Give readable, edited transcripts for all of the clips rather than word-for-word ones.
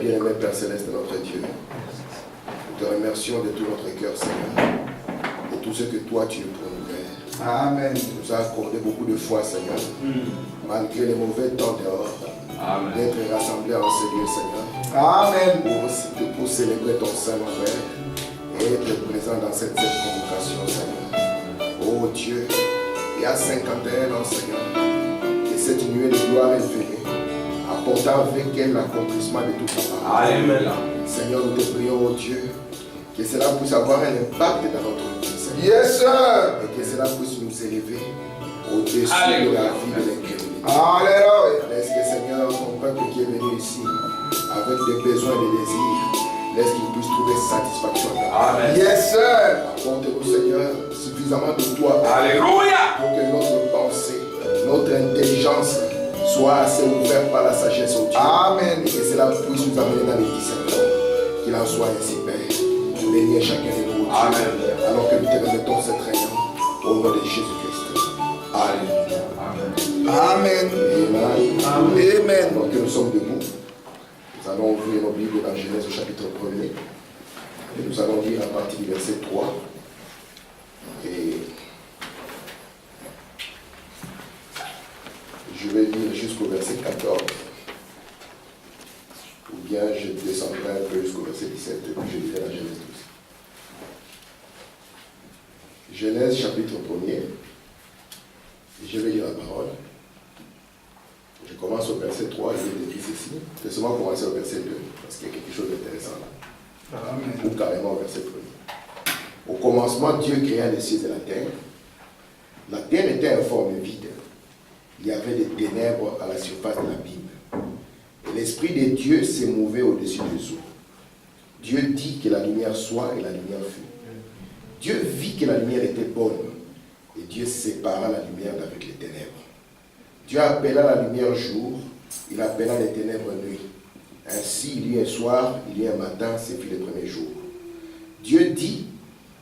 bien-aimé Père Céleste, notre Dieu. Nous te remercions de tout notre cœur, Seigneur, de tout ce que toi tu es pour nous, Père. Amen. Tu nous as accordé beaucoup de foi, Seigneur, malgré les mauvais temps dehors, d'être rassemblés en ce lieu, Seigneur. Amen. Pour célébrer ton Saint-Nom, Père, et être présent dans cette convocation, Seigneur. Oh Dieu, il y a 51 ans, Seigneur, que cette nuée de gloire est venue, apportant avec elle l'accomplissement de tout ton Amen. Seigneur, nous te prions, oh Dieu, que cela puisse avoir un impact dans notre vie, Seigneur. Yes, sir. Et que cela puisse nous élever au-dessus de la vie de l'incrédulité. Alléluia. Laisse que, Seigneur, ton peuple qui est venu ici, avec des besoins et des désirs, laisse qu'il puisse trouver satisfaction dans ta vie. Amen. Yes, sir. Apporte-nous, Seigneur, suffisamment de toi Alléluia. pour que notre pensée, notre intelligence soit assez ouverte par la sagesse au Dieu. Amen. Et que cela puisse nous amener dans les discernements. Qu'il en soit ainsi, Père. Bénis chacun de nous. Amen. Alors que nous te remettons cette réunion au nom de Jésus-Christ. Alléluia. Amen. Amen. Amen. Alors que nous sommes debout, nous allons ouvrir nos Bibles dans Genèse au chapitre 1er. Et nous allons lire à partir du verset 3. Et je vais lire jusqu'au verset 14. Ou bien je descendrai un peu jusqu'au verset 17 et puis je lirai la Genèse 12. Genèse chapitre 1er. Je vais lire la parole. Je commence au verset 3 et je dis ceci. Je vais seulement commencer au verset 2 parce qu'il y a quelque chose d'intéressant là. Amen. Ou carrément au verset 1er. Au commencement, Dieu créa les cieux et la terre. La terre était informe et vide. Il y avait des ténèbres à la surface de l'abîme. Et l'Esprit de Dieu s'est mouvé au-dessus des eaux. Dieu dit que la lumière soit et la lumière fut. Dieu vit que la lumière était bonne. Et Dieu sépara la lumière d'avec les ténèbres. Dieu appela la lumière jour, il appela les ténèbres nuit. Ainsi, il y a un soir, il y a un matin, c'est puis le premier jour. Dieu dit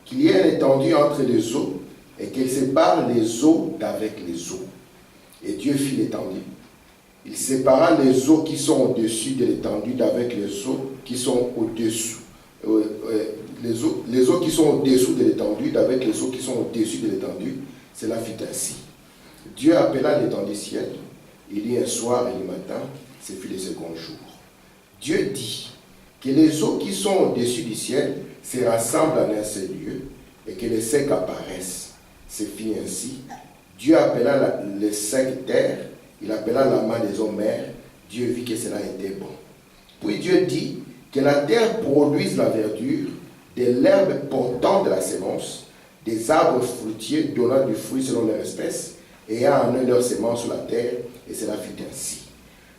qu'il y ait une étendue entre les eaux et qu'il sépare les eaux d'avec les eaux. Et Dieu fit l'étendue. Il sépara les eaux qui sont au-dessus de l'étendue d'avec les eaux qui sont au-dessous. Les eaux qui sont au-dessous de l'étendue d'avec les eaux qui sont au-dessus de l'étendue. Cela fit ainsi. Dieu appela l'étendue ciel. Il y a un soir et le matin, c'est fut le second jour. Dieu dit que les eaux qui sont au-dessus du ciel se rassemblent en un seul lieu et que les secs apparaissent. C'est fit ainsi. Dieu appela les secs terre. Il appela la main des eaux mers. Dieu vit que cela était bon. Puis Dieu dit que la terre produise la verdure, de l'herbe portant de la sémence, des arbres fruitiers donnant du fruit selon leur espèce, ayant en eux leur sémence sur la terre, et cela fut ainsi.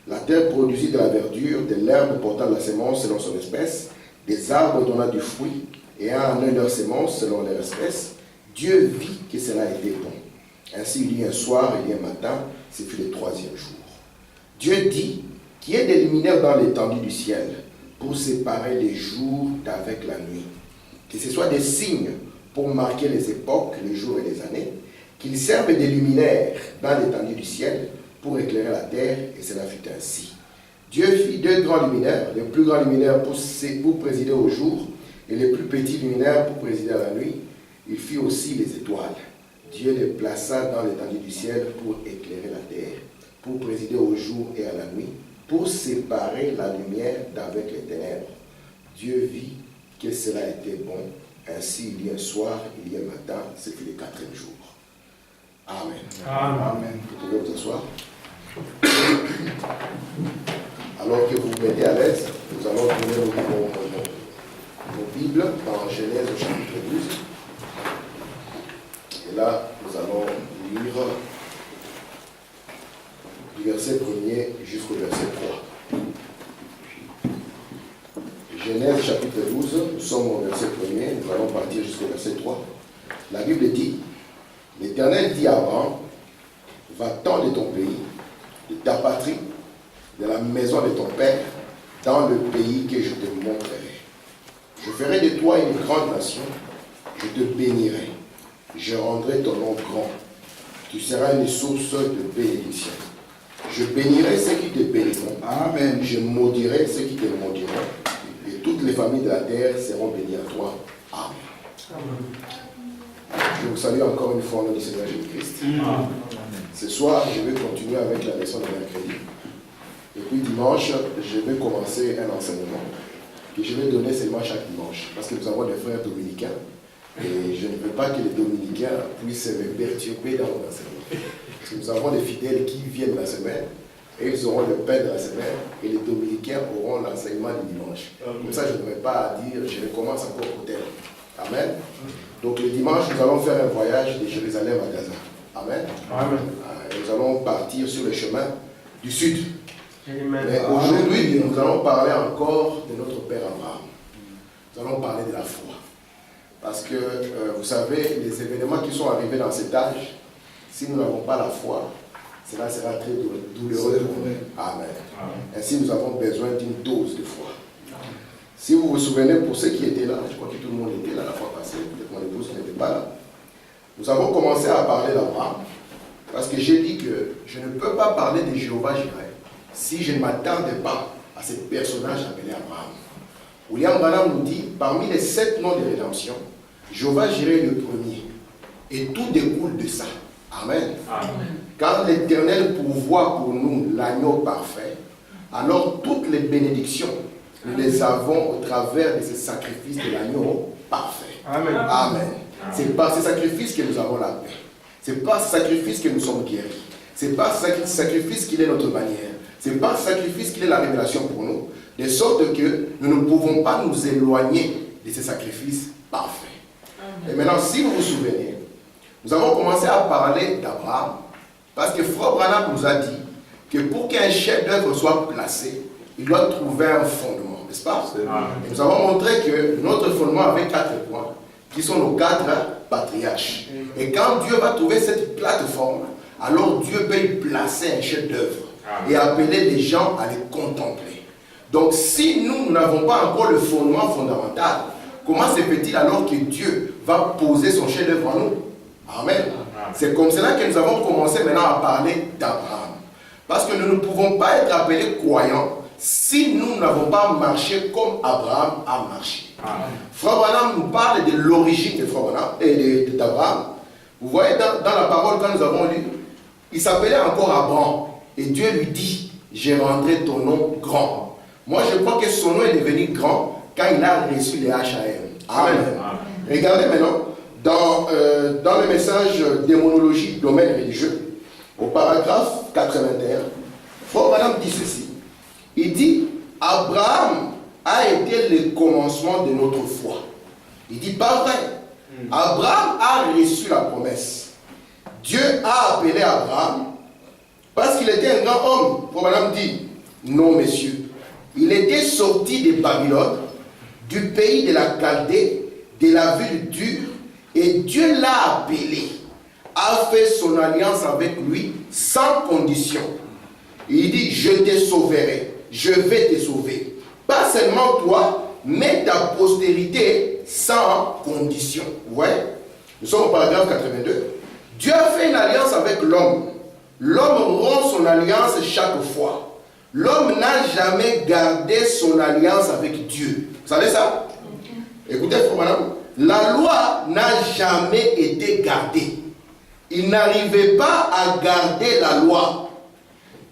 La terre produisit de la verdure, de l'herbe portant de la sémence selon son espèce, des arbres donnant du fruit, ayant en eux leur sémence selon leur espèce. Dieu vit que cela était bon. Ainsi il y a un soir et il y a un matin, ce fut le troisième jour. Dieu dit qu'il y ait des luminaires dans l'étendue du ciel pour séparer les jours d'avec la nuit. Que ce soit des signes pour marquer les époques, les jours et les années, qu'ils servent des luminaires dans l'étendue du ciel pour éclairer la terre, et cela fut ainsi. Dieu fit deux grands luminaires, les plus grands luminaires pour présider au jour, et les plus petits luminaires pour présider à la nuit. Il fit aussi les étoiles. Dieu les plaça dans l'étendue du ciel pour éclairer la terre, pour présider au jour et à la nuit, pour séparer la lumière d'avec les ténèbres. Dieu vit que cela était bon. Ainsi, il y a un soir, il y a un matin, c'est le quatrième jour. Amen. Amen. Vous pouvez vous asseoir. Alors que vous vous mettez à l'aise, nous allons tourner nos Bibles dans Genèse au chapitre 12. Et là, nous allons lire du verset 1er jusqu'au verset 3. Genèse chapitre 12, nous sommes au verset 1er, nous allons partir jusqu'au verset 3. La Bible dit, l'Éternel dit à Abraham, va-t'en de ton pays, de ta patrie, de la maison de ton père, dans le pays que je te montrerai. Je ferai de toi une grande nation, je te bénirai, je rendrai ton nom grand, tu seras une source de bénédiction. Je bénirai ceux qui te béniront. Amen. Je maudirai ceux qui te maudiront. Et toutes les familles de la terre seront bénies à toi. Amen. Je vous salue encore une fois au nom du Seigneur Jésus-Christ. Ce soir, je vais continuer avec la leçon de mercredi. Et puis dimanche, je vais commencer un enseignement que je vais donner seulement chaque dimanche. Parce que nous avons des frères dominicains. Et je ne veux pas que les dominicains puissent me perturber dans mon enseignement. Parce que nous avons des fidèles qui viennent la semaine, et ils auront le pain de la semaine, et les dominicains auront l'enseignement du dimanche. Comme ça, je ne vais pas dire, je recommence encore au terme. Amen. Donc le dimanche, nous allons faire un voyage de Jérusalem à Gaza. Amen. Amen. Et nous allons partir sur le chemin du sud. Mais aujourd'hui, nous allons parler encore de notre Père Abraham. Nous allons parler de la foi. Parce que, vous savez, les événements qui sont arrivés dans cet âge, si nous n'avons pas la foi, cela sera très douloureux. Amen. Ainsi, nous avons besoin d'une dose de foi. Si vous vous souvenez, pour ceux qui étaient là, je crois que tout le monde était là la fois passée, peut-être mon épouse n'était pas là, nous avons commencé à parler d'Abraham, parce que j'ai dit que je ne peux pas parler de Jéhovah Jireh si je ne m'attendais pas à ce personnage appelé Abraham. William Branham nous dit, parmi les 7 noms de rédemption, Jéhovah Jireh est le premier, et tout découle de ça. Amen. Amen. Quand l'Éternel pourvoit pour nous l'agneau parfait, alors toutes les bénédictions, nous les avons au travers de ce sacrifice de l'agneau parfait. Amen. Amen. C'est par ce sacrifice que nous avons la paix. C'est par ce sacrifice que nous sommes guéris. C'est par ce sacrifice qu'il est notre manière. C'est par ce sacrifice qu'il est la révélation pour nous. De sorte que nous ne pouvons pas nous éloigner de ce sacrifice parfait. Amen. Et maintenant, si vous vous souvenez, nous avons commencé à parler d'Abraham parce que Frère Branham nous a dit que pour qu'un chef d'œuvre soit placé, il doit trouver un fondement, n'est-ce pas? Et nous avons montré que notre fondement avait 4 points, qui sont nos 4 patriarches. Et quand Dieu va trouver cette plateforme, alors Dieu peut y placer un chef d'œuvre et appeler les gens à les contempler. Donc si nous n'avons pas encore le fondement fondamental, comment se fait-il alors que Dieu va poser son chef d'œuvre en nous? Amen. C'est comme cela que nous avons commencé maintenant à parler d'Abraham. Parce que nous ne pouvons pas être appelés croyants si nous n'avons pas marché comme Abraham a marché. Frère Branham nous parle de l'origine de Frère Branham et d'Abraham. Vous voyez dans la parole quand nous avons lu, il s'appelait encore Abraham. Et Dieu lui dit, j'ai rendu ton nom grand. Moi je crois que son nom est devenu grand quand il a reçu les HAM. Amen. Regardez maintenant, dans le message démonologie, domaine religieux, au paragraphe 81, Frère Branham dit ceci. Il dit, Abraham a été le commencement de notre foi. Il dit, pas vrai. Abraham a reçu la promesse. Dieu a appelé Abraham parce qu'il était un grand homme. Frère Branham dit, non messieurs. Il était sorti de Babylone, du pays de la Chaldée, de la ville dure, et Dieu l'a appelé, a fait son alliance avec lui sans condition. Il dit, je te sauverai, je vais te sauver. Pas seulement toi, mais ta postérité sans condition. Vous voyez? Nous sommes au paragraphe 82. Dieu a fait une alliance avec l'homme. L'homme rompt son alliance chaque fois. L'homme n'a jamais gardé son alliance avec Dieu. Vous savez ça? Écoutez, frère madame. La loi n'a jamais été gardée. Il n'arrivait pas à garder la loi.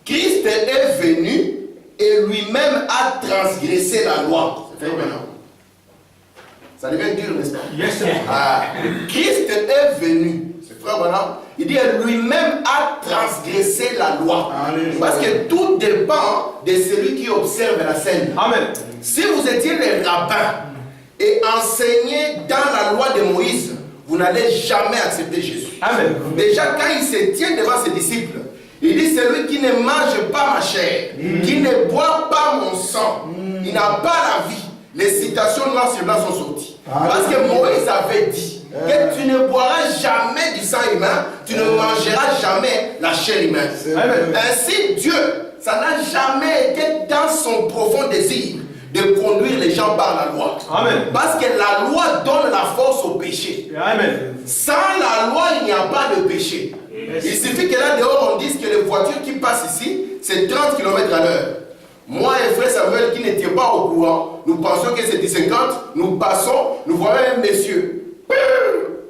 Christ est venu et lui-même a transgressé la loi. C'est fait maintenant. Ça devient dur, n'est-ce pas? Yes, sir. Christ est venu. C'est frère madame. Il dit lui-même a transgressé la loi. Alléluia. Parce que tout dépend de celui qui observe la scène. Amen. Si vous étiez les rabbins et enseignez dans la loi de Moïse, vous n'allez jamais accepter Jésus. Amen. Déjà, quand il se tient devant ses disciples, il dit, celui qui ne mange pas ma chair, qui ne boit pas mon sang, il n'a pas la vie. Les citations noires sur blanc sont sorties. Parce que Moïse avait dit que tu ne boiras jamais du sang humain, tu ne mangeras jamais la chair humaine. Ainsi, Dieu, ça n'a jamais été dans son profond désir de conduire les gens par la loi. Amen. Parce que la loi donne la force au péché. Amen. Sans la loi, il n'y a pas de péché. Il suffit que là dehors on dise que les voitures qui passent ici, c'est 30 km à l'heure. Moi et frère Samuel qui n'étions pas au courant, nous pensions que c'était 50, nous passons, nous voyons un monsieur.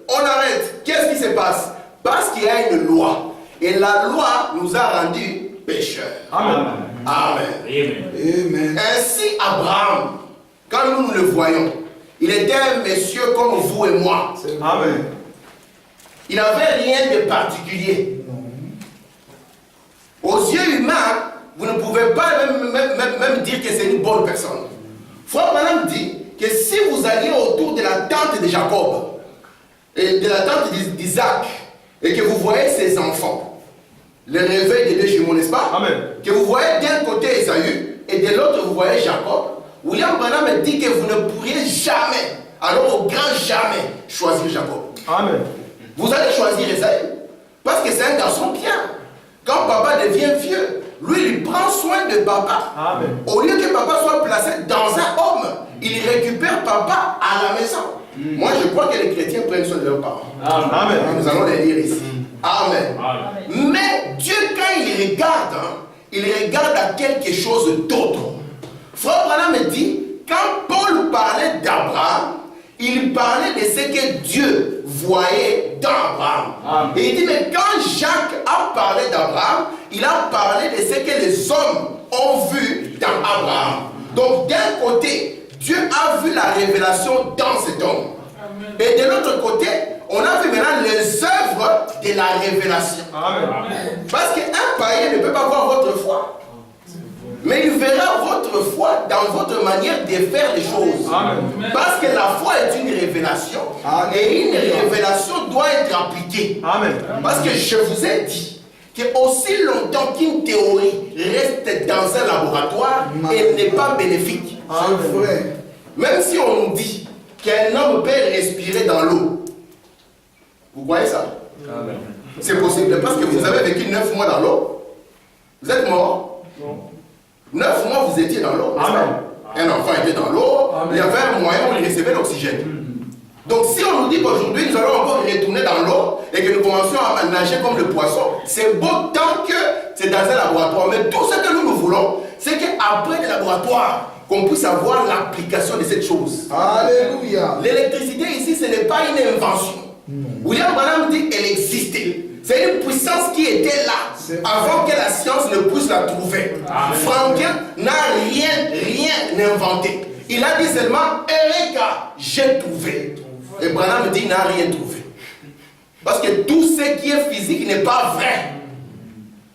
On arrête. Qu'est-ce qui se passe? Parce qu'il y a une loi. Et la loi nous a rendus pécheurs. Amen. Amen. Amen. Ainsi, Abraham, quand nous le voyons, il était un monsieur comme vous et moi. Amen. Il n'avait rien de particulier. Aux yeux humains, vous ne pouvez pas même dire que c'est une bonne personne. Frère Branham dit que si vous alliez autour de la tente de Jacob et de la tente d'Isaac et que vous voyez ses enfants, le réveil des deux jumeaux, n'est-ce pas? Amen. Que vous voyez d'un côté Esaü et de l'autre vous voyez Jacob, William Branham dit que vous ne pourriez jamais, alors au grand jamais, choisir Jacob. Amen. Vous allez choisir Esaü parce que c'est un garçon bien. Quand papa devient vieux, lui, il prend soin de papa. Amen. Au lieu que papa soit placé dans un homme, il récupère papa à la maison. Moi, je crois que les chrétiens prennent soin de leurs parents. Amen. Nous allons les lire ici. Amen. Mais Dieu, quand il regarde, il regarde à quelque chose d'autre. Frère Branham me dit, quand Paul parlait d'Abraham, il parlait de ce que Dieu voyait dans Abraham. Et il dit, mais quand Jacques a parlé d'Abraham, il a parlé de ce que les hommes ont vu dans Abraham. Donc d'un côté, Dieu a vu la révélation dans cet homme. Et de l'autre côté, on a vu maintenant les œuvres de la révélation. Amen. Parce qu'un païen ne peut pas voir votre foi. Mais il verra votre foi dans votre manière de faire les choses. Amen. Parce que la foi est une révélation. Et une révélation doit être appliquée. Amen. Parce que je vous ai dit que aussi longtemps qu'une théorie reste dans un laboratoire, elle n'est pas bénéfique. C'est vrai. Même si on nous dit qu'un homme peut respirer dans l'eau. Vous voyez ça? C'est possible parce que vous avez vécu 9 mois dans l'eau. Vous êtes mort? Non. 9 mois vous étiez dans l'eau. Un enfant était dans l'eau. Il y avait un moyen où il recevait l'oxygène. Donc si on nous dit qu'aujourd'hui nous allons encore retourner dans l'eau et que nous commencions à nager comme le poisson, c'est beau tant que c'est dans un laboratoire. Mais tout ce que nous voulons, c'est qu'après le laboratoire, qu'on puisse avoir l'application de cette chose. Alléluia. L'électricité ici, ce n'est pas une invention. William Branham dit qu'elle existait. C'est une puissance qui était là avant que la science ne puisse la trouver. Franklin n'a rien inventé. Il a dit seulement Eureka, j'ai trouvé. Et Branham dit il n'a rien trouvé. Parce que tout ce qui est physique n'est pas vrai.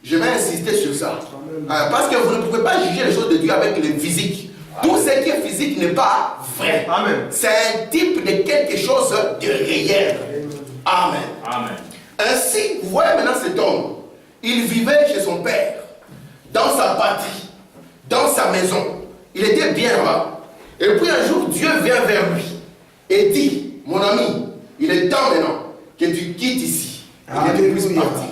Je vais insister sur ça. Parce que vous ne pouvez pas juger les choses de Dieu avec le physique. Tout ce qui est physique n'est pas vrai. C'est un type de quelque chose de réel. Amen. Amen. Ainsi, vous voyez maintenant cet homme. Il vivait chez son père, dans sa patrie, dans sa maison. Il était bien là. Et puis un jour, Dieu vient vers lui et dit, mon ami, il est temps maintenant que tu quittes ici. Et que tu puisses partir.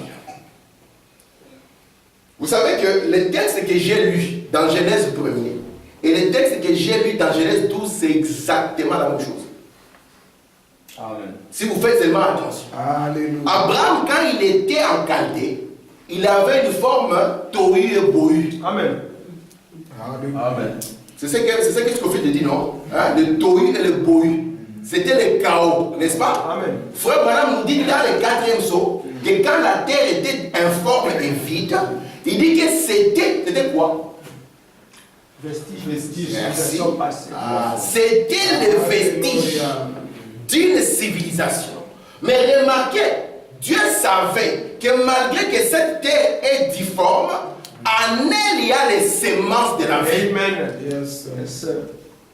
Vous savez que les textes que j'ai lus dans Genèse 1er et les textes que j'ai lus dans Genèse 12, c'est exactement la même chose. Amen. Si vous faites seulement attention. Alléluia. Abraham, quand il était en Chaldée, il avait une forme tohu et bohu. Amen. Amen. C'est ce que Scofield dit, non? Hein? Le tohu et le bohu. C'était le chaos, n'est-ce pas? Amen. Frère Branham nous dit dans le 4e saut que quand la terre était informe et vide, il dit que c'était quoi? Vestiges. Merci. Passées. C'était le vestige d'une civilisation. Mais remarquez, Dieu savait que malgré que cette terre est difforme, en elle il y a les semences de la vie. Amen. Yes, sir.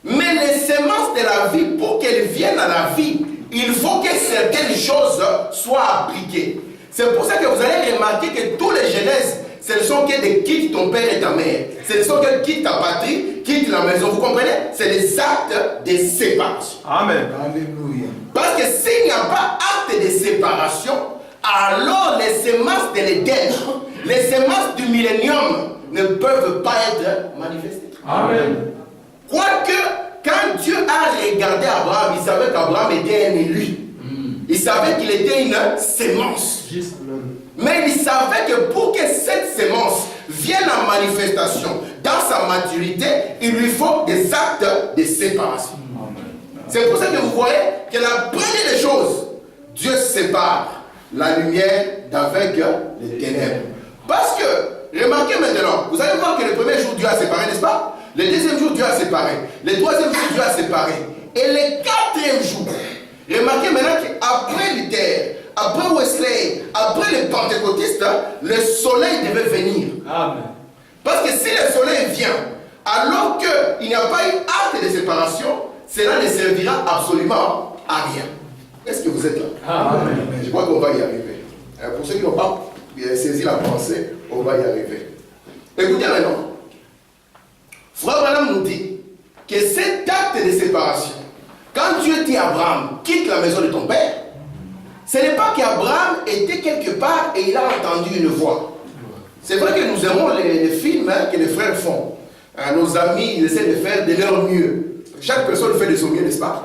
Mais les semences de la vie, pour qu'elles viennent à la vie, il faut que certaines choses soient appliquées. C'est pour ça que vous allez remarquer que tous les Genèses, ce ne sont que des quitte ton père et ta mère. Ce ne sont que quitte ta patrie, quitte la maison. Vous comprenez? C'est les actes de séparation. Amen. Alléluia. Parce que s'il n'y a pas acte de séparation, alors les semences de l'Éden, les semences du millénium ne peuvent pas être manifestées. Amen. Quoique, quand Dieu a regardé Abraham, il savait qu'Abraham était un élu. Il savait qu'il était une sémence. Mais il savait que pour que cette sémence vienne en manifestation dans sa maturité, il lui faut des actes de séparation. C'est pour ça que vous voyez que la première des choses, Dieu sépare la lumière d'avec les ténèbres. Parce que, remarquez maintenant, vous allez voir que le premier jour Dieu a séparé, n'est-ce pas? Le deuxième jour Dieu a séparé. Le troisième jour Dieu a séparé. Et le quatrième jour, remarquez maintenant qu'après Luther, après Wesley, après les pentecôtistes, le soleil devait venir. Amen. Parce que si le soleil vient, alors qu'il n'y a pas eu acte de séparation, cela ne servira absolument à rien. Est-ce que vous êtes là? Amen. Je crois qu'on va y arriver. Pour ceux qui n'ont pas saisi la pensée, on va y arriver. Écoutez maintenant. Frère Branham nous dit que cet acte de séparation, quand Dieu dit à Abraham, quitte la maison de ton père, ce n'est pas qu'Abraham était quelque part et il a entendu une voix. C'est vrai que nous aimons les films que les frères font. Nos amis, ils essaient de faire de leur mieux. Chaque personne fait de son mieux, n'est-ce pas?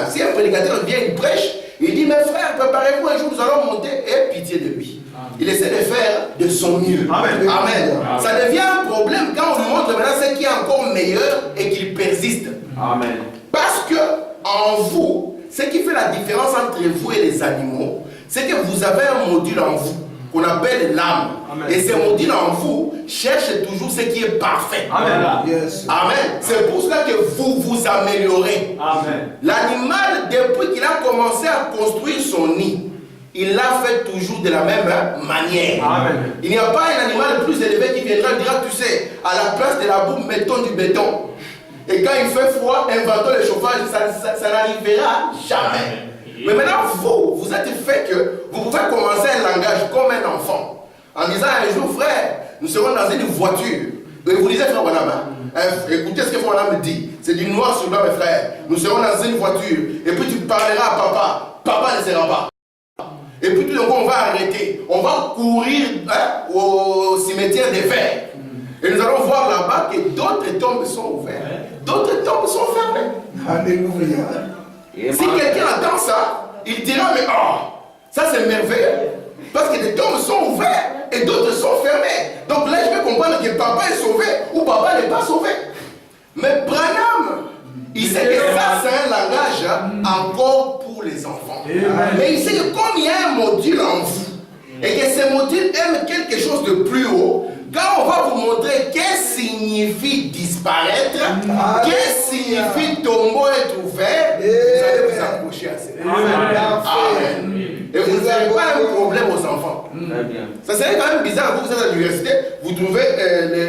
Si un prédicateur vient, il prêche, il dit, mes frères, préparez-vous, un jour nous allons monter, et pitié de lui. Il essaie de faire de son mieux. Amen. Amen. Ça devient un problème quand on lui montre maintenant ce qui est encore meilleur et qu'il persiste. Amen. Parce que en vous, ce qui fait la différence entre vous et les animaux, c'est que vous avez un module en vous qu'on appelle l'âme. Et ce module en vous cherche toujours ce qui est parfait. Amen. Yes. Amen. C'est pour cela que vous vous améliorez. Amen. L'animal, depuis qu'il a commencé à construire son nid, il l'a fait toujours de la même manière. Amen. Il n'y a pas un animal plus élevé qui viendra et dira, tu sais, à la place de la boue, mettons du béton. Et quand il fait froid, inventons le chauffage, ça n'arrivera jamais. Mais maintenant, vous êtes fait que vous pouvez commencer un langage comme un enfant. En disant un jour, frère, nous serons dans une voiture. Et vous lisez, frère Branham, écoutez ce que frère Branham dit. C'est du noir sur blanc, mes frères. Nous serons dans une voiture. Et puis tu parleras à papa. Papa ne sera pas. Et puis tout d'un coup, on va arrêter. On va courir au cimetière des vers. Et nous allons voir là-bas que d'autres tombes sont ouvertes. D'autres tombes sont fermées. Alléluia. Si quelqu'un entend ça, il dira, mais ça c'est merveilleux. Parce que des tombes sont ouvertes et d'autres sont fermées. Donc là, je peux comprendre que papa est sauvé ou papa n'est pas sauvé. Mais Branham, il sait que ça c'est un langage encore pour les enfants. Mais il sait que comme il y a un module en vous, et que ce module aime quelque chose de plus haut, quand on va vous montrer qu'est-ce que signifie disparaître, qu'est-ce que signifie tombeau être ouvert, vous allez vous accrocher à cela. Amen. Et vous n'avez pas un problème aux enfants. Ça serait quand même bizarre, vous êtes à l'université, vous trouvez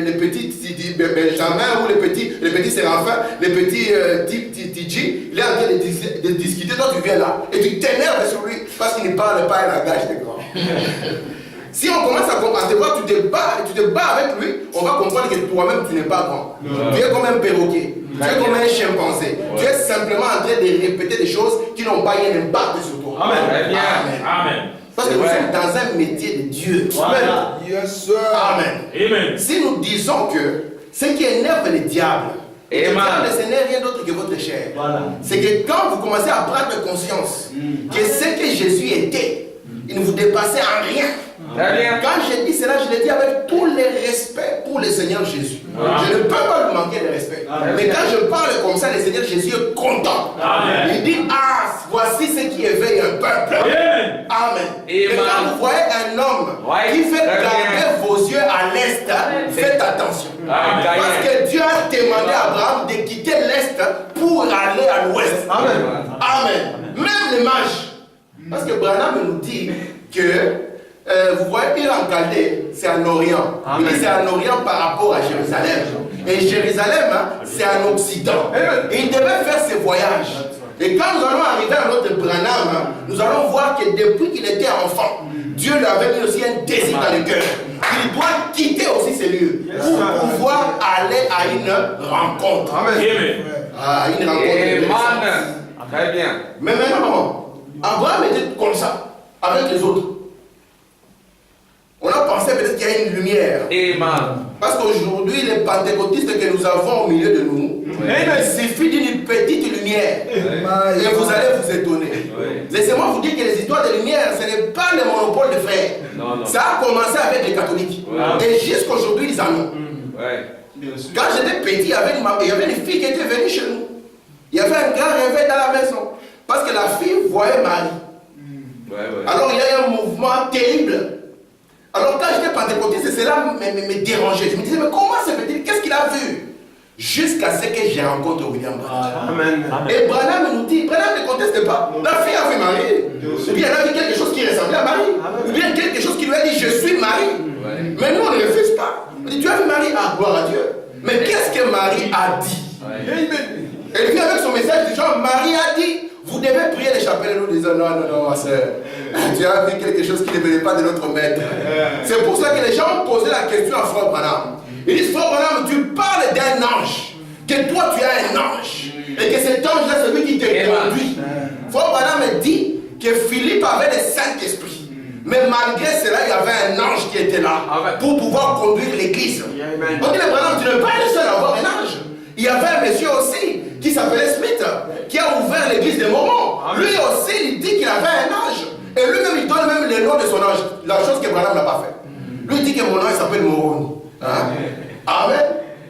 les petits Benjamin ou les petits Séraphins, les petits Tiji, il est en train de discuter, toi tu viens là, et tu t'énerves sur lui parce qu'il ne parle pas un langage de grand. Si on commence à te voir, tu te bats avec lui, on va comprendre que toi-même tu n'es pas grand. Tu es comme un perroquet, tu es comme un chimpanzé. Tu es simplement en train de répéter des choses qui n'ont pas eu un impact sur toi. Amen. Amen. Parce que nous sommes dans un métier de Dieu. Amen. Yes, sir. Amen. Amen. Si nous disons que ce qui énerve le diable, ce n'est rien d'autre que votre chair. C'est que quand vous commencez à prendre conscience que ce que Jésus était, il ne vous dépassait en rien. Quand je dis cela, je le dis avec tout le respect pour le Seigneur Jésus. Je ne peux pas lui manquer de respect. Mais quand je parle comme ça, le Seigneur Jésus est content. Il dit, voici ce qui éveille un peuple. Amen. Et quand vous voyez un homme qui fait garder vos yeux à l'est, faites attention. Parce que Dieu a demandé à Abraham de quitter l'est pour aller à l'ouest. Amen. Même les mages. Parce que Branham nous dit que vous voyez, il en Chaldée, c'est en Orient. Il dit c'est en Orient par rapport à Jérusalem. Et Jérusalem, c'est en Occident. Et il devait faire ce voyage. Et quand nous allons arriver à notre Branham, nous allons voir que depuis qu'il était enfant, Dieu lui avait mis aussi un désir dans le cœur. Il doit quitter aussi ces lieux pour pouvoir aller à une rencontre. À une rencontre. Très bien. Mais maintenant, Abraham était comme ça, avec les autres. On a pensé peut-être qu'il y a une lumière. Parce qu'aujourd'hui, les pentecôtistes que nous avons au milieu de nous, Il suffit d'une petite lumière et vous allez vous étonner. Laissez-moi vous dire que les histoires de lumière, ce n'est pas le monopole des frères. Ça a commencé avec les catholiques. Et jusqu'aujourd'hui, ils en ont. Quand j'étais petit, il y avait une fille qui était venue chez nous. Il y avait un grand réveil dans la maison. Parce que la fille voyait Marie. Alors il y a eu un mouvement terrible. Alors quand j'étais pentecôtiste, cela me dérangeait. Je me disais, mais comment ça veut dire? Qu'est-ce qu'il a vu? Jusqu'à ce que j'ai rencontré William Branham. Et Branham nous dit, Branham ne conteste pas. La fille a vu Marie. Ou bien elle a vu quelque chose qui ressemblait à Marie. Ou bien quelque chose qui lui a dit, je suis Marie. Mais nous, on ne refuse pas. On dit, tu as vu Marie? Ah, gloire à Dieu. Mais qu'est-ce que Marie a dit? Elle vient avec son message du genre, Marie a dit, vous devez prier les chapelles. Nous disons, non, ma soeur. Tu as vu quelque chose qui ne venait pas de notre maître. C'est pour ça que les gens ont posé la question à Frère Branham. Ils disent, Frère Branham, tu parles d'un ange. Que toi, tu as un ange. Et que cet ange-là, c'est lui qui te conduit. Frère Branham dit que Philippe avait le Saint-Esprit. Mais malgré cela, il y avait un ange qui était là pour pouvoir conduire l'église. On dit, Branham, tu n'es pas le seul à avoir un ange. Il y avait un monsieur aussi qui s'appelait Smith, qui a ouvert l'église des Mormons. Lui aussi, il dit qu'il avait un ange. Et lui-même, il donne même le nom de son ange. La chose que Branham n'a pas fait. Lui, il dit que mon ange s'appelle Moroni. Amen.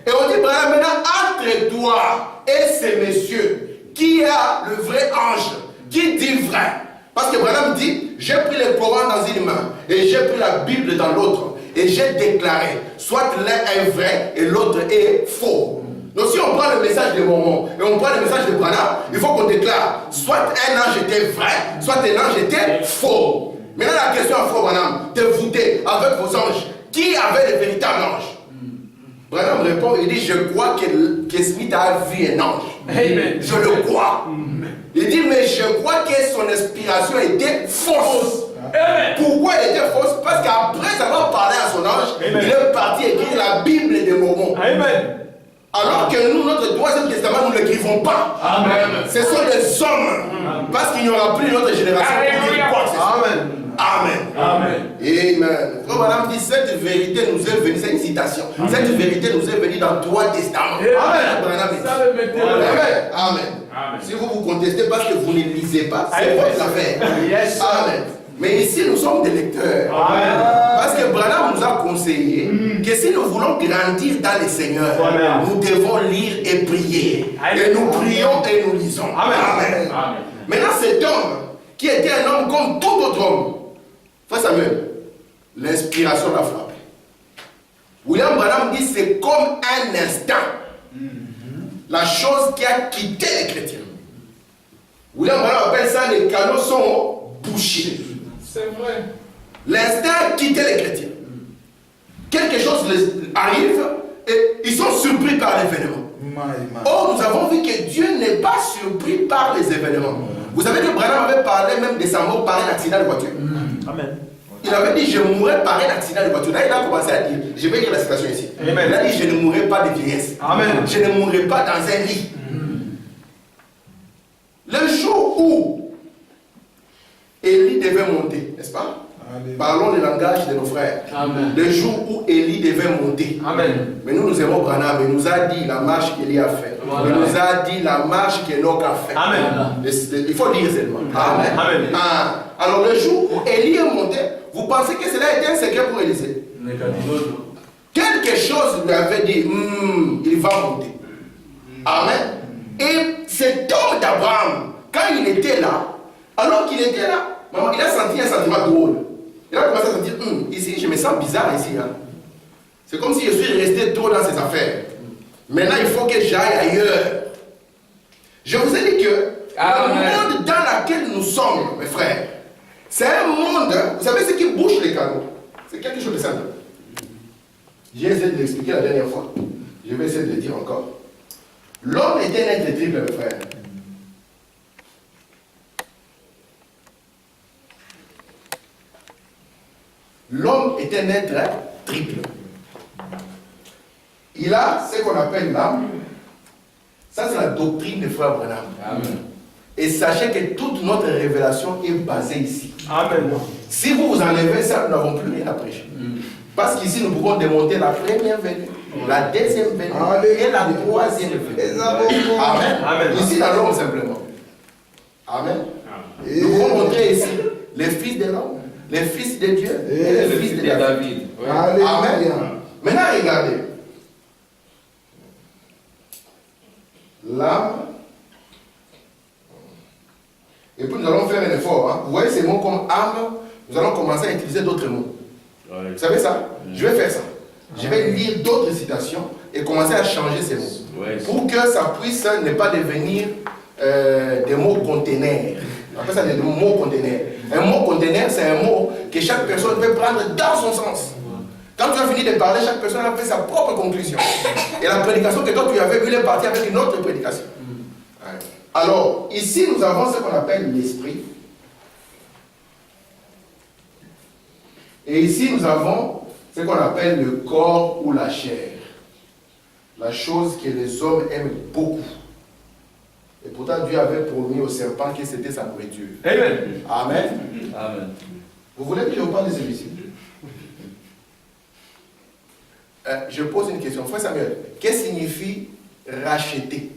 Et on dit, Branham, maintenant, entre toi et ce monsieur, qui a le vrai ange, qui dit vrai. Parce que Branham dit, j'ai pris le Coran dans une main, et j'ai pris la Bible dans l'autre, et j'ai déclaré, soit l'un est vrai, et l'autre est faux. Donc si on prend le message des Mormons et on prend le message de Branham, il faut qu'on déclare soit un ange était vrai, soit un ange était faux. Maintenant la question à Frère Branham, de voûter avec vos anges, qui avait le véritable ange? Branham répond, il dit, je crois que Smith a vu un ange. Amen. Je le crois. Il dit, mais je crois que son inspiration était fausse. Amen. Pourquoi elle était fausse? Parce qu'après avoir parlé à son ange, Amen, il est parti écrire la Bible des Mormons. Amen. Alors que nous, notre troisième testament, nous ne l'écrivons pas. Amen. Ce sont des hommes. Parce qu'il n'y aura plus notre génération pour dire quoi que ce soit. Amen. Amen. Amen. Amen. Frère Madame dit, cette vérité nous est venue, c'est une citation. Amen. Cette vérité nous est venue dans trois testaments. Amen. Amen. Amen. Si vous vous contestez parce que vous ne lisez pas, c'est votre affaire. Yes. Amen. Mais ici, nous sommes des lecteurs. Amen. Parce que Branham nous a conseillé que si nous voulons grandir dans le Seigneur, nous devons lire et prier. Amen. Et nous prions et nous lisons. Amen. Amen. Amen. Maintenant, cet homme, qui était un homme comme tout autre homme, Frère Samuel, l'inspiration l'a frappé. William Branham dit c'est comme un instant. La chose qui a quitté les chrétiens. William Branham appelle ça les canaux sont bouchés. C'est vrai. L'instant a quitté les chrétiens. Quelque chose arrive et ils sont surpris par l'événement. Or, nous avons vu que Dieu n'est pas surpris par les événements. Vous savez que Branham avait parlé même de sa mort par un accident de voiture. Amen. Il avait dit, je mourrai par un accident de voiture. Là, il a commencé à dire, je vais lire la citation ici. Amen. Il a dit, je ne mourrai pas de vieillesse. Amen. Je ne mourrai pas dans un lit. Le jour où Élie devait monter, n'est-ce pas? Amen. Parlons le langage de nos frères. Amen. Le jour où Élie devait monter. Amen. Mais nous aimons Branham. Il nous a dit la marche qu'Élie a fait. Amen. Il nous a dit la marche qu'Enoch a fait. Amen. Il faut dire seulement. Amen. Amen. Ah. Alors le jour où Élie est monté, vous pensez que cela était un secret pour Élisée? Quelque chose lui avait dit, il va monter. Amen. Et cet homme d'Abraham, quand il était là, alors qu'il était là, maman, il a senti un sentiment drôle. Il a commencé à sentir, ici, je me sens bizarre ici. Hein. C'est comme si je suis resté trop dans ses affaires. Maintenant, il faut que j'aille ailleurs. Je vous ai dit que le monde dans lequel nous sommes, mes frères, c'est un monde, vous savez ce qui bouche les canaux. C'est quelque chose de simple. J'ai essayé de l'expliquer la dernière fois. Je vais essayer de le dire encore. L'homme est un être triple, mes frères. L'homme est un être triple. Il a ce qu'on appelle l'âme. Ça, c'est la doctrine des frères Branham. Amen. Et sachez que toute notre révélation est basée ici. Amen. Si vous vous enlevez ça, nous n'avons plus rien à prêcher. Parce qu'ici, nous pouvons démonter la première venue. la deuxième venue et la troisième venue. Amen. Amen. Ici dans l'homme simplement. Amen. Nous pouvons montrer ici les fils de l'homme, les fils de Dieu et les fils de David. Oui. Amen. Maintenant regardez. L'âme. Et puis nous allons faire un effort. Hein. Vous voyez ces mots comme âme, nous allons commencer à utiliser d'autres mots. Oui. Vous savez ça? Je vais faire ça. Je vais lire d'autres citations et commencer à changer ces mots. Oui. Pour que ça puisse ne pas devenir des mots conteneurs. On appelle ça des mots conteneurs. Un mot conteneur, c'est un mot que chaque personne peut prendre dans son sens. Quand tu as fini de parler, chaque personne a fait sa propre conclusion. Et la prédication que toi tu avais vue, elle est partie avec une autre prédication. Alors, ici nous avons ce qu'on appelle l'esprit. Et ici nous avons ce qu'on appelle le corps ou la chair. La chose que les hommes aiment beaucoup. Et pourtant Dieu avait promis au serpent que c'était sa nourriture. Amen. Amen. Amen. Vous voulez que je vous parle de celui-ci? Je pose une question. Frère Samuel, qu'est-ce que signifie racheter?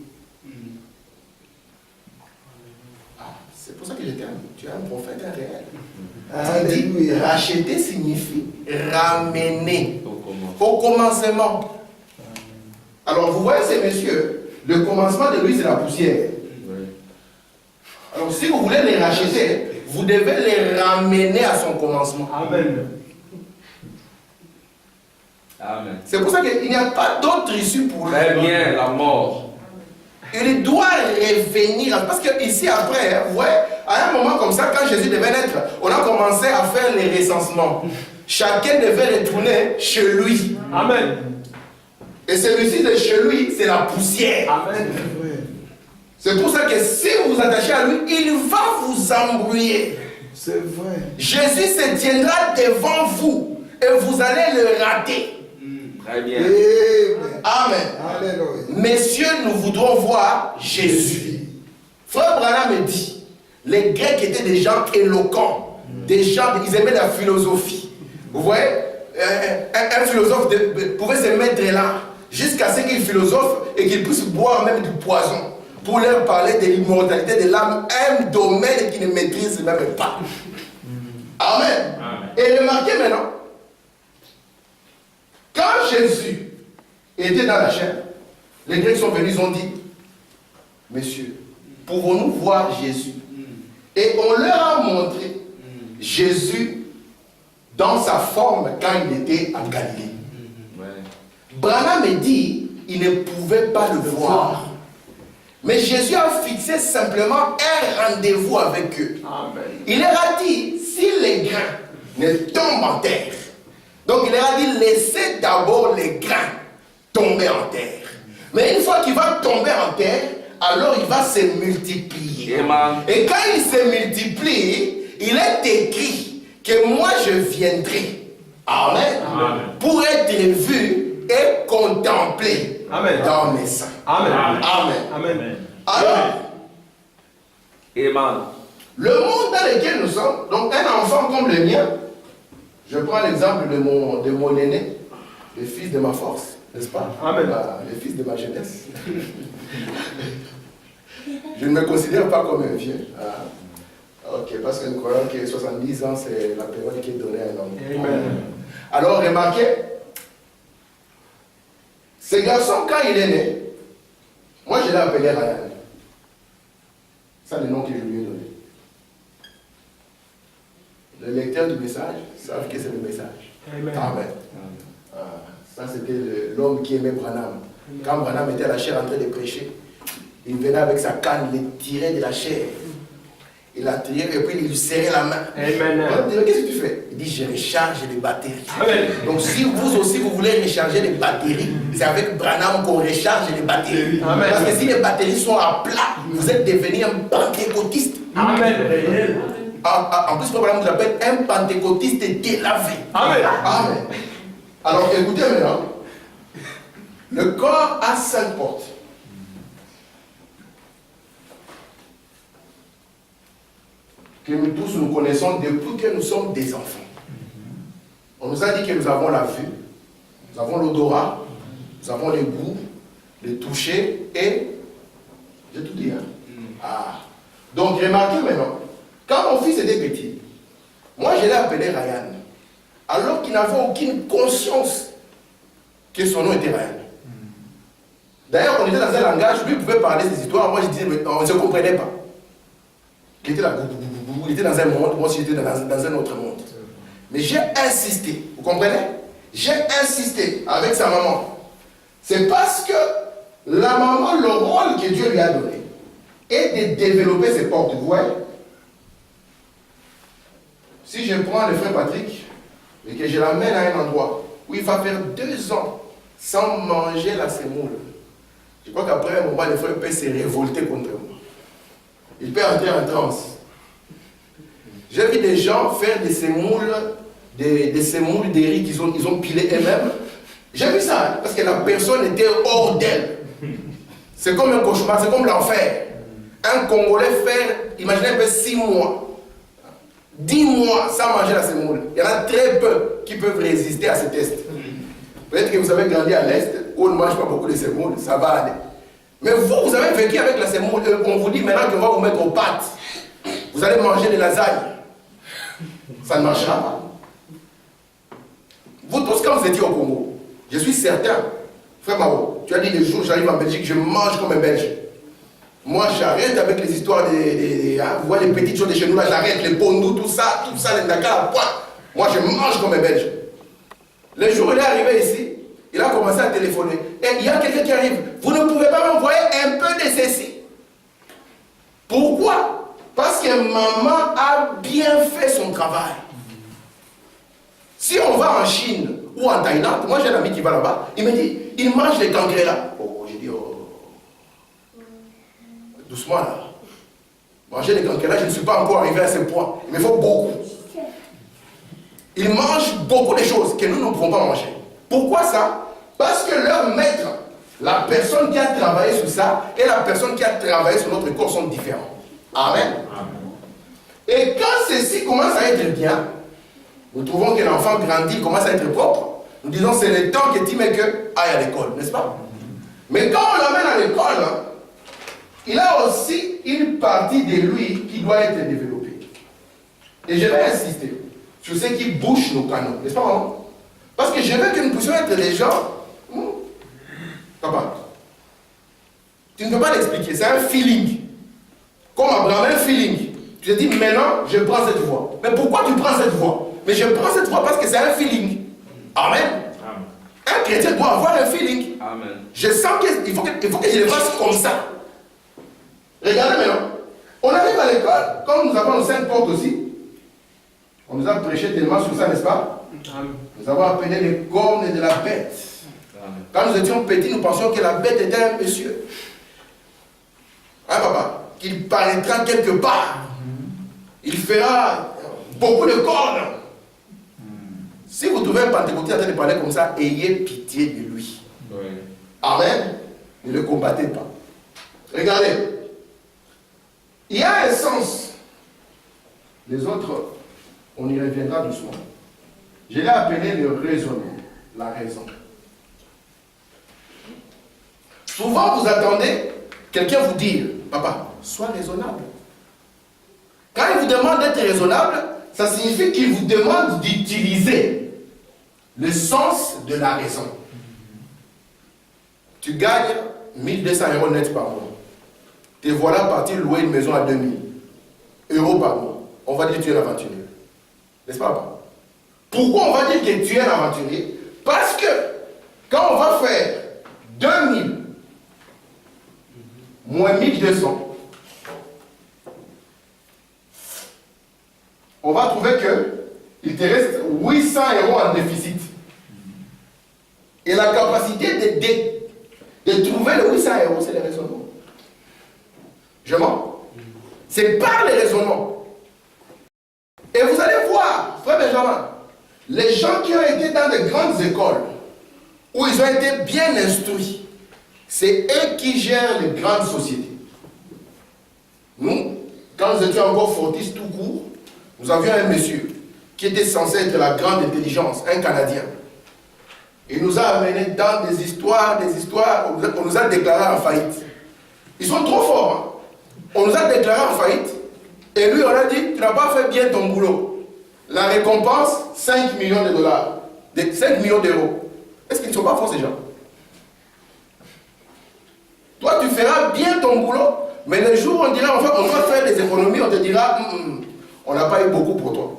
C'est pour ça que j'étais tu es un prophète réel. Il dit, racheter signifie ramener au commencement. Alors vous voyez ces messieurs, le commencement de lui c'est la poussière. Alors si vous voulez les racheter, vous devez les ramener à son commencement. Amen. Amen. C'est pour ça qu'il n'y a pas d'autre issue pour lui. Très bien, la mort. Il doit revenir. Parce que ici après, vous voyez, à un moment comme ça, quand Jésus devait naître, on a commencé à faire les recensements. Chacun devait retourner chez lui. Amen. Et celui-ci de chez lui, c'est la poussière. Amen. C'est pour ça que si vous vous attachez à lui, il va vous embrouiller. C'est vrai. Jésus se tiendra devant vous et vous allez le rater. Très bien. Amen. Alléluia. Messieurs, nous voudrons voir Jésus. Frère Branham me dit, les Grecs étaient des gens éloquents, des gens, ils aimaient la philosophie. Vous voyez, un philosophe pouvait se mettre là, jusqu'à ce qu'il philosophe et qu'il puisse boire même du poison, pour leur parler de l'immortalité de l'âme, un domaine qu'ils ne maîtrisent même pas. Amen. Amen. Et remarquez maintenant, quand Jésus était dans la chair, les Grecs sont venus, ils ont dit, messieurs, pouvons-nous voir Jésus? Et on leur a montré Jésus dans sa forme quand il était en Galilée. Branham dit, il ne pouvait pas le voir. Mais Jésus a fixé simplement un rendez-vous avec eux. Amen. Il leur a dit, si les grains ne tombent en terre, donc il leur a dit, laissez d'abord les grains tomber en terre. Mais une fois qu'il va tomber en terre, alors il va se multiplier. Amen. Et quand il se multiplie, il est écrit que moi je viendrai. Amen. Amen. Pour être vu et contemplé Amen. dans mes seins. Amen. Amen. Amen. Alors, Amen. le monde dans lequel nous sommes, donc un enfant comme le mien, je prends l'exemple de mon aîné, le fils de ma force, n'est-ce pas? Amen. Le fils de ma jeunesse. Je ne me considère pas comme un vieux. Ok, parce que nous croyons que 70 ans, c'est la période qui est donnée à un homme. Amen. Alors, remarquez, ce garçon, quand il est né, moi je l'ai appelé Ryan. C'est le nom que je lui ai donné. Le lecteur du message savent que c'est le message. Amen. Amen. Ça, c'était l'homme qui aimait Branham. Quand Branham était à la chair en train de prêcher, il venait avec sa canne, il tirait de la chair. Il la tirait et puis il lui serrait la main. Amen. On dit, qu'est-ce que tu fais? Il dit, je recharge les batteries. Amen. Donc si vous aussi vous voulez recharger les batteries, c'est avec Branham qu'on recharge les batteries. Amen. Parce que si les batteries sont à plat, vous êtes devenu un pentecôtiste. Amen. En plus, Branham vous appelle un pentecôtiste délavé. Amen. Amen. Alors écoutez maintenant, le corps a 5 portes. Que nous tous nous connaissons depuis que nous sommes des enfants. On nous a dit que nous avons la vue, nous avons l'odorat, Nous avons le goût, le toucher et... J'ai tout dit, hein? Ah. Donc, remarquez maintenant, quand mon fils était petit, moi je l'ai appelé Ryan, alors qu'il n'avait aucune conscience que son nom était Ryan. D'ailleurs, on était dans un langage, lui pouvait parler des histoires, moi je disais, mais on ne se comprenait pas. Il était là, il était dans un monde, moi aussi j'étais dans un autre monde. Mais j'ai insisté, vous comprenez? J'ai insisté avec sa maman. C'est parce que la maman, le rôle que Dieu lui a donné, est de développer ses portes. Vous voyez? Si je prends le frère Patrick et que je l'amène à un endroit où il va faire 2 ans sans manger la semoule, je crois qu'après un moment, le frère peut se révolter contre moi. Il peut entrer en transe. J'ai vu des gens faire des semoules, des semoules, des riz qu'ils ont pilés eux-mêmes. J'ai vu ça, hein, parce que la personne était hors d'elle. C'est comme un cauchemar, c'est comme l'enfer. Un Congolais faire, imaginez un peu 6 mois, 10 mois sans manger la semoule. Il y en a très peu qui peuvent résister à ce test. Peut-être que vous avez grandi à l'Est, où on ne mange pas beaucoup de semoule, ça va aller. Mais vous avez vécu avec la semoule, on vous dit maintenant qu'on va vous mettre aux pâtes. Vous allez manger des lasagnes. Ça ne marchera pas. Vous tous, quand vous étiez au Congo, je suis certain, frère Mao, tu as dit les jours où j'arrive en Belgique, je mange comme un Belge. Moi, j'arrête avec les histoires vous voyez les petites choses de chez nous là, j'arrête, les bondous, tout ça, les ndaka, la pointe. Moi, je mange comme un Belge. Le jour où il est arrivé ici, il a commencé à téléphoner. Et il y a quelqu'un qui arrive. Vous ne pouvez pas m'envoyer un peu de ceci. Pourquoi? Parce que maman a bien fait son travail. Si on va en Chine ou en Thaïlande, moi j'ai un ami qui va là-bas, il me dit, il mange les cancrés là. Oh, j'ai dit, oh, doucement là. Manger les cancrés là, je ne suis pas encore arrivé à ce point. Il me faut beaucoup. Ils mangent beaucoup de choses que nous ne pouvons pas manger. Pourquoi ça? Parce que leur maître, la personne qui a travaillé sur ça et la personne qui a travaillé sur notre corps sont différents. Amen. Et quand ceci commence à être bien, nous trouvons que l'enfant grandit, commence à être propre. Nous disons c'est le temps que Timeke aille à l'école, n'est-ce pas? Mais quand on l'amène à l'école, il a aussi une partie de lui qui doit être développée. Et je vais insister sur ce qui bouche nos canaux, n'est-ce pas, maman? Parce que je veux que nous puissions être des gens. Papa, tu ne peux pas l'expliquer, c'est un feeling. Comme Abraham, un feeling. Tu te dis, maintenant, je prends cette voie. Mais pourquoi tu prends cette voie? Mais je prends cette voie parce que c'est un feeling. Amen. Amen. Un chrétien doit avoir un feeling. Amen. Je sens qu'il faut que je le fasse comme ça. Regardez maintenant. On arrive à l'école, comme nous avons nos 5 portes aussi. On nous a prêché tellement sur ça, n'est-ce pas? Amen. Nous avons appelé les cornes de la bête. Amen. Quand nous étions petits, nous pensions que la bête était un monsieur. Hein, papa? Qu'il paraîtra quelque part. Il fera beaucoup de cornes. Si vous trouvez un pentecôtiste en train de parler comme ça, ayez pitié de lui. Oui. Amen. Ne le combattez pas. Regardez. Il y a un sens. Les autres, on y reviendra doucement. Je l'ai appelé le raisonnement, la raison. Souvent, vous attendez quelqu'un vous dire, papa, sois raisonnable. Quand il vous demande d'être raisonnable, ça signifie qu'il vous demande d'utiliser le sens de la raison. Tu gagnes 1200 € net par mois. Te voilà parti louer une maison à 2000 € par mois. On va dire que tu es un aventurier. N'est-ce pas, papa? Pourquoi on va dire que tu es un aventurier? Parce que quand on va faire 2000 moins 1200, on va trouver qu'il te reste 800 € en déficit. Et la capacité de trouver les 800 €, c'est le raisonnement. Je mens? C'est par le raisonnement. Et vous allez voir, frère Benjamin, les gens qui ont été dans de grandes écoles, où ils ont été bien instruits, c'est eux qui gèrent les grandes sociétés. Nous, quand nous étions encore fortistes tout court, nous avions un monsieur qui était censé être la grande intelligence, un Canadien. Il nous a amenés dans des histoires, on nous a déclarés en faillite. Ils sont trop forts. Hein? On nous a déclarés en faillite. Et lui, on a dit, tu n'as pas fait bien ton boulot. La récompense, 5 millions de dollars. 5 millions d'euros. Est-ce qu'ils ne sont pas forts, ces gens? Toi, tu feras bien ton boulot, mais le jour où on dira, on va faire des économies, on te dira, on n'a pas eu beaucoup pour toi.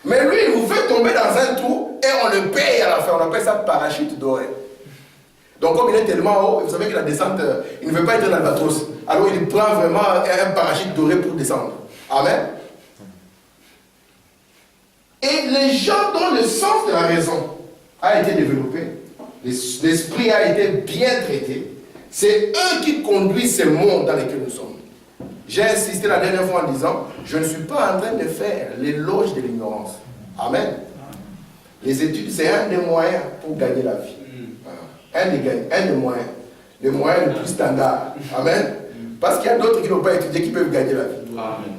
Mais lui, il vous fait tomber dans un trou et on le paye à la fin. On appelle ça parachute doré. Donc, comme il est tellement haut, vous savez que la descente, il ne veut pas être dans l'albatros. Alors, il prend vraiment un parachute doré pour descendre. Amen. Et les gens dont le sens de la raison a été développé, l'esprit a été bien traité, c'est eux qui conduisent ce monde dans lequel nous sommes. J'ai insisté la dernière fois en disant, je ne suis pas en train de faire l'éloge de l'ignorance. Amen. Les études, c'est un des moyens pour gagner la vie. Un des moyens. Le moyen le plus standard. Amen. Parce qu'il y a d'autres qui n'ont pas étudié qui peuvent gagner la vie. Amen.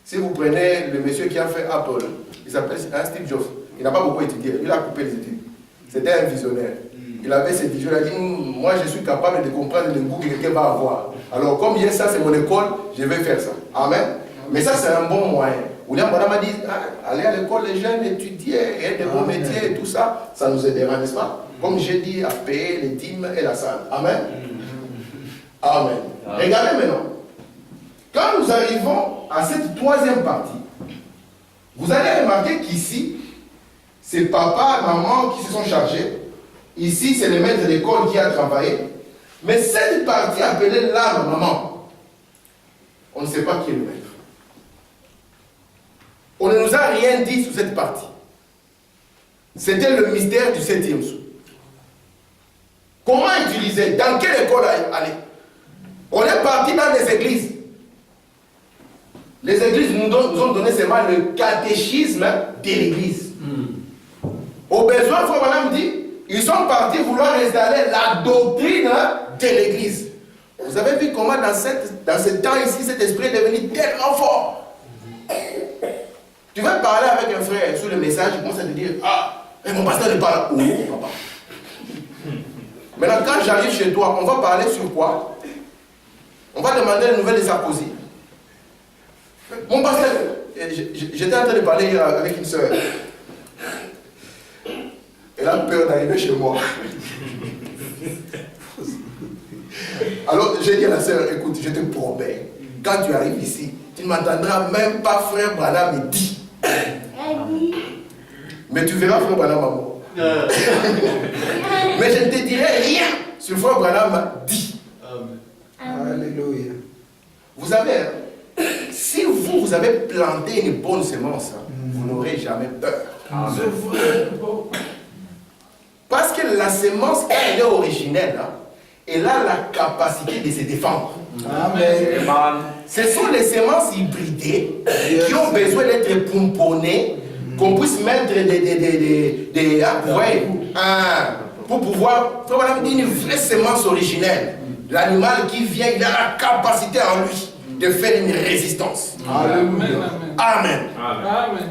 Si vous prenez le monsieur qui a fait Apple, il s'appelle Steve Jobs. Il n'a pas beaucoup étudié, il a coupé les études. C'était un visionnaire. Il avait cette vision, il a dit, moi je suis capable de comprendre le goût que quelqu'un va avoir. Alors comme ça c'est mon école, je vais faire ça. Amen. Mais ça c'est un bon moyen. William Branham m'a dit, aller à l'école, les jeunes étudier, et des bons métiers et tout ça, ça nous aidera, n'est-ce pas? Comme j'ai dit, à payer les dîmes et la salle. Amen. Amen. Regardez maintenant. Quand nous arrivons à cette troisième partie, vous allez remarquer qu'ici, c'est papa, maman qui se sont chargés. Ici, c'est le maître d'école qui a travaillé. Mais cette partie appelée l'âme, maman, on ne sait pas qui est le maître. On ne nous a rien dit sur cette partie. C'était le mystère du 7e sou. Comment utiliser? Dans quelle école aller? On est parti dans les églises. Les églises nous ont donné seulement le catéchisme de l'église. Au besoin, Frère Branham dit, ils sont partis vouloir installer la doctrine de l'église. Vous avez vu comment dans ce temps ici, cet esprit est devenu tellement fort. Tu vas parler avec un frère sur le message, il commence à te dire, mais mon pasteur ne parle où, papa? Maintenant, quand j'arrive chez toi, on va parler sur quoi? On va demander les nouvelles de Sarkozy. Mon pasteur, j'étais en train de parler avec une soeur. Elle a peur d'arriver chez moi. Alors j'ai dit à la soeur, écoute, je te promets, quand tu arrives ici, tu ne m'entendras même pas Frère Branham me dit. Mais tu verras Frère Branham à moi. Mais je ne te dirai rien sur Frère Branham dit. Alléluia. Vous savez, si vous avez planté une bonne semence, vous n'aurez jamais peur. Parce que la semence, quand elle est originelle, elle a la capacité de se défendre. Amen. Ce sont les semences hybridées qui ont besoin d'être pomponnées, qu'on puisse mettre pour pouvoir avoir une vraie semence originelle. L'animal qui vient, il a la capacité en lui de faire une résistance. Alléluia. Amen. Amen.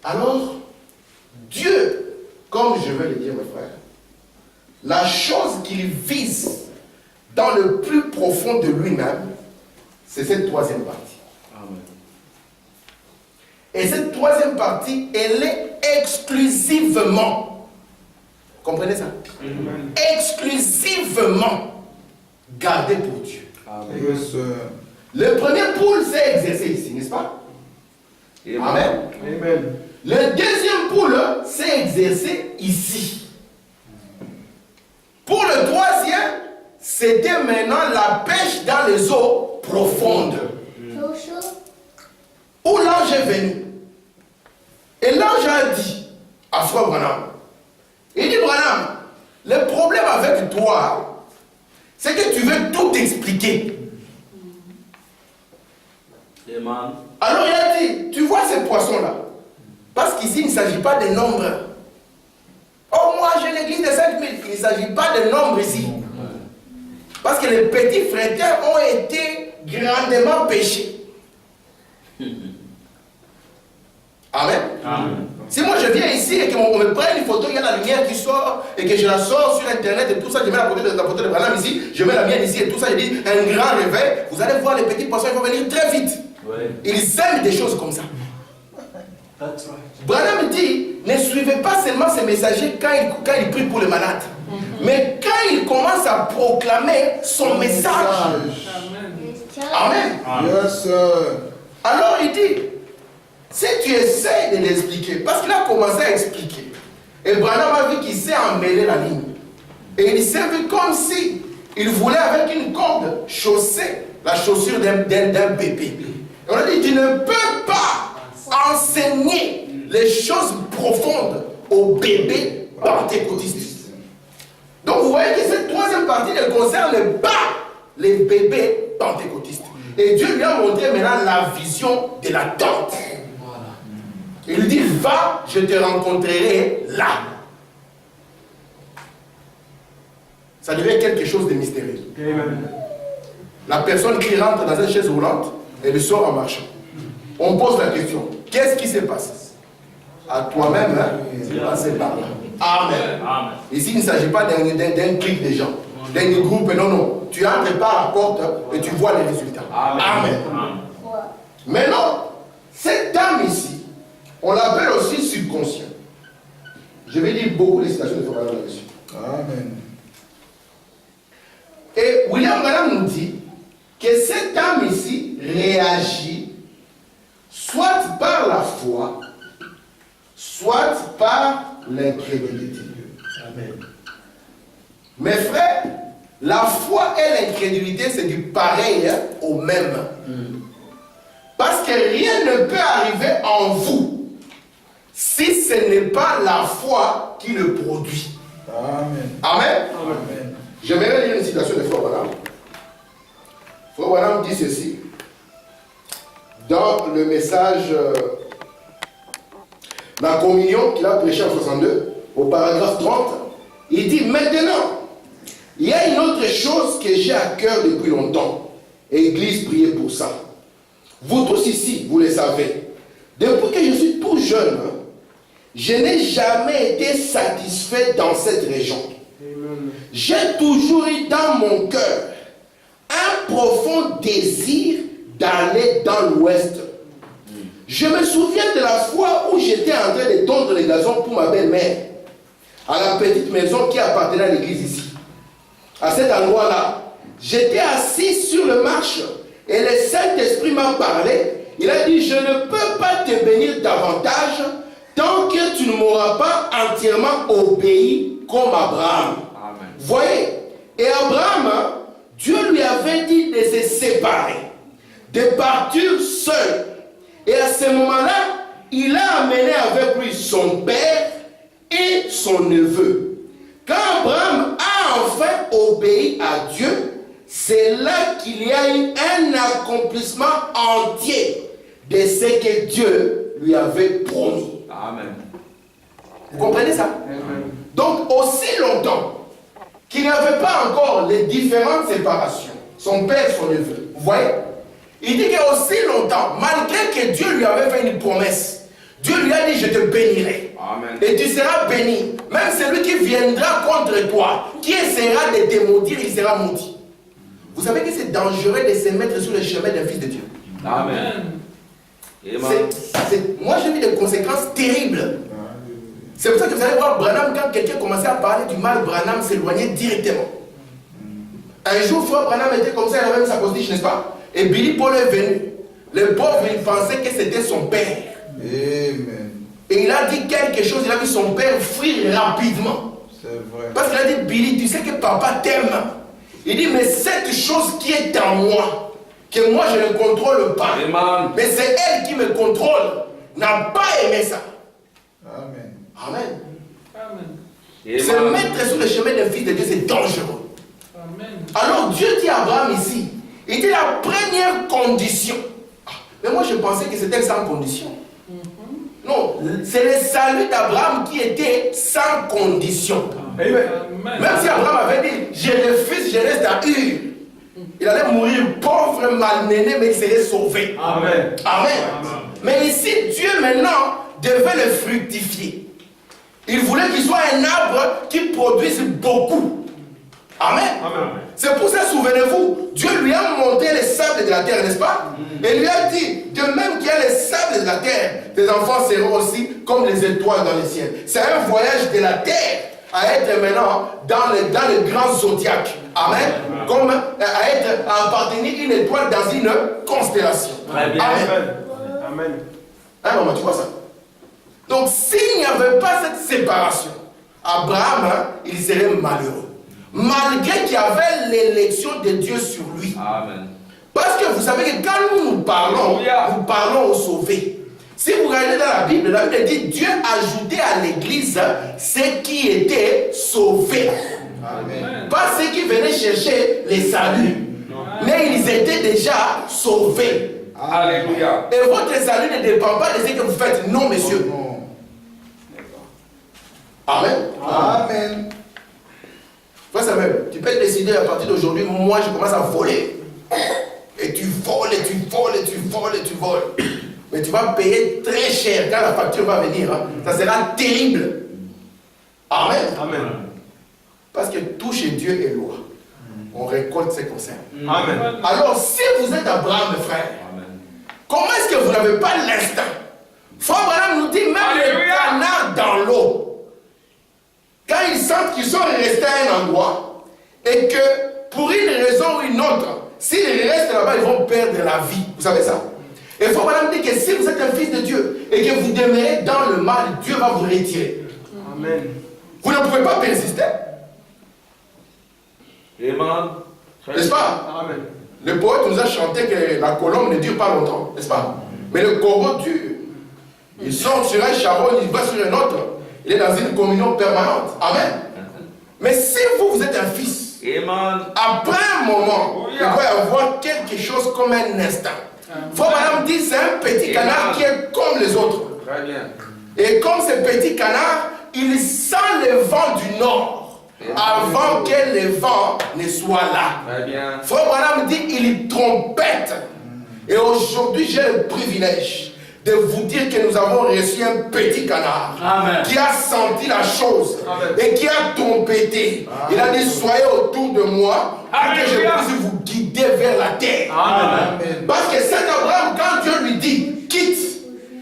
Alors, Dieu, comme je veux le dire, mes frères, la chose qu'il vise dans le plus profond de lui-même, c'est cette troisième partie. Amen. Et cette troisième partie, elle est exclusivement, comprenez ça? Exclusivement gardée pour Dieu. Amen. Yes, sir. Le premier pôle s'est exercé ici, n'est-ce pas? Amen. Amen. Le deuxième pôle s'est exercé ici. Pour le troisième, c'était maintenant la pêche dans les eaux profondes. Où l'ange est venu. Et l'ange a dit à Frère Branham, il dit Branham, le problème avec toi, c'est que tu veux tout expliquer. Amen. Alors il a dit, tu vois ces poissons-là, parce qu'ici il ne s'agit pas de nombre. Oh moi j'ai l'église de 5000, il ne s'agit pas de nombre ici. Parce que les petits frères ont été grandement péchés. Amen. Si moi je viens ici et qu'on me prenne une photo, il y a la lumière qui sort et que je la sors sur internet et tout ça, je mets la photo de Branham ici, je mets la mienne ici et tout ça, je dis un grand réveil, vous allez voir les petits poissons, ils vont venir très vite. Ouais. Ils aiment des choses comme ça. Branham dit, ne suivez pas seulement ces messagers quand il prie pour les malades, mais quand il commence à proclamer son message. Amen. Yes, sir. Alors il dit, si tu essaies de l'expliquer, parce qu'il a commencé à expliquer, et Branham a vu qu'il s'est emmêlé la ligne, et il s'est vu comme si il voulait avec une corde chausser la chaussure d'un bébé. Et on a dit, tu ne peux pas enseigner les choses profondes aux bébés pentecôtistes. Donc vous voyez que cette troisième partie ne concerne pas les bébés pentecôtistes. Et Dieu lui a montré maintenant la vision de la tente. Il lui dit, va, je te rencontrerai là. Ça devient quelque chose de mystérieux. La personne qui rentre dans une chaise roulante, elle sort en marchant. On pose la question, qu'est-ce qui s'est passé? À toi-même, hein, c'est passé par là. Amen. Amen. Ici, il ne s'agit pas d'un clic des gens, d'un groupe, non, non. Tu entres par la porte et tu vois les résultats. Amen. Amen. Amen. Maintenant, cette dame ici, on l'appelle aussi subconscient. Je vais dire beaucoup de citations de Frère Branham là-dessus. Amen. Et William Branham nous dit que cette dame ici réagit soit par la foi, soit par l'incrédulité. Amen. Mes frères, la foi et l'incrédulité, c'est du pareil au même. Parce que rien ne peut arriver en vous si ce n'est pas la foi qui le produit. Amen. Amen. Amen. J'aimerais lire une citation de Frère Branham. Frère Branham dit ceci dans le message La communion qu'il a prêché en 62, au paragraphe 30. Il dit maintenant, il y a une autre chose que j'ai à cœur depuis longtemps. Et l'Église priez pour ça. Vous tous ici, vous le savez. Depuis que je suis tout jeune, je n'ai jamais été satisfait dans cette région. J'ai toujours eu dans mon cœur un profond désir d'aller dans l'ouest. Je me souviens de la fois où j'étais en train de tondre les gazons pour ma belle-mère, à la petite maison qui appartenait à l'église ici. À cet endroit-là, j'étais assis sur le marche et le Saint-Esprit m'a parlé. Il a dit, je ne peux pas te bénir davantage tant que tu ne m'auras pas entièrement obéi comme Abraham. Amen. Voyez, et Abraham, Dieu lui avait dit de se séparer, de partir seul. Et à ce moment-là, il a amené avec lui son père et son neveu. Quand Abraham a enfin obéi à Dieu, c'est là qu'il y a eu un accomplissement entier de ce que Dieu lui avait promis. Amen. Vous comprenez ça? Amen. Donc, aussi longtemps qu'il n'y avait pas encore les différentes séparations, son père et son neveu, vous voyez? Il dit qu'aussi longtemps, malgré que Dieu lui avait fait une promesse, Dieu lui a dit, je te bénirai. Amen. Et tu seras béni. Même celui qui viendra contre toi, qui essaiera de te maudire, il sera maudit. Vous savez que c'est dangereux de se mettre sur le chemin d'un fils de Dieu. Amen. Moi, j'ai vu des conséquences terribles. C'est pour ça que vous allez voir Branham, quand quelqu'un commençait à parler du mal, Branham s'éloignait directement. Un jour, Frère Branham était comme ça, il avait même sa postiche, n'est-ce pas? Et Billy Paul est venu. Le pauvre, il pensait que c'était son père. Amen. Et il a dit quelque chose, il a vu son père fuir rapidement. C'est vrai. Parce qu'il a dit, Billy, tu sais que papa t'aime. Il dit, mais cette chose qui est en moi, que moi je ne contrôle pas, Amen. Mais c'est elle qui me contrôle, n'a pas aimé ça. Amen. Amen. Amen. Se mettre sur le chemin d'un fils de Dieu, c'est dangereux. Amen. Alors Dieu dit à Abraham ici, il dit la première condition. Mais moi je pensais que c'était sans condition. Non, c'est le salut d'Abraham qui était sans condition. Amen. Même si Abraham avait dit, je refuse, je reste à Ur. Il allait mourir pauvre, malmené, mais il serait sauvé. Amen. Amen. Amen. Mais ici, Dieu maintenant devait le fructifier. Il voulait qu'il soit un arbre qui produise beaucoup. Amen. Amen. C'est pour ça, souvenez-vous, Dieu lui a montré les sables de la terre, n'est-ce pas? Et lui a dit, de même qu'il y a les sables de la terre, tes enfants seront aussi comme les étoiles dans le ciel. C'est un voyage de la terre à être maintenant dans le grand zodiaque. Amen. Comme à appartenir une étoile dans une constellation. Très bien. Amen. Amen. Hein, maman, tu vois ça? Donc, s'il n'y avait pas cette séparation, Abraham, il serait malheureux. Malgré qu'il y avait l'élection de Dieu sur lui. Amen. Parce que vous savez que quand nous parlons aux sauvés. Si vous regardez dans la Bible dit Dieu ajoutait à l'église ceux qui étaient sauvés. Amen. Pas ceux qui venaient chercher les saluts. Mais ils étaient déjà sauvés. Alléluia. Et votre salut ne dépend pas de ce que vous faites. Non, monsieur. Amen. Amen. Ça même, tu peux décider à partir d'aujourd'hui, moi je commence à voler. Et tu voles, et tu voles, et tu voles, et tu voles. Mais tu vas payer très cher quand la facture va venir. Hein. Ça sera terrible. Amen. Amen. Parce que tout chez Dieu est loi. On récolte ses concerts. Amen. Alors, si vous êtes Abraham, frère, Amen. comment est-ce que vous n'avez pas l'instinct? Frère Abraham nous dit même Alléluia. les canards dans l'eau. Quand ils sentent qu'ils sont restés à un endroit et que pour une raison ou une autre, s'ils restent là-bas, ils vont perdre la vie. Vous savez ça? Et il faut vraiment dire que si vous êtes un fils de Dieu et que vous demeurez dans le mal, Dieu va vous retirer. Amen. Vous ne pouvez pas persister. Amen. N'est-ce pas? Amen. Le poète nous a chanté que la colombe ne dure pas longtemps. N'est-ce pas? Mais le corbeau dure. Il sort sur un charbon, il va sur un autre. Il est dans une communion permanente. Amen. Mais si vous êtes un fils, Amen. après un moment, il doit y avoir quelque chose comme un instinct. Frère Madame dit c'est un petit canard qui est comme les autres. Très bien. Et comme ce petit canard, il sent le vent du nord avant que le vent ne soit là. Très bien. Frère Madame dit il trompette. Et aujourd'hui, j'ai le privilège de vous dire que nous avons reçu un petit canard. Amen. Qui a senti la chose. Amen. Et qui a trompetté. Il a dit soyez autour de moi pour que je Alléluia. puisse vous guider vers la terre. Amen. Parce que cet Abraham, quand Dieu lui dit quitte,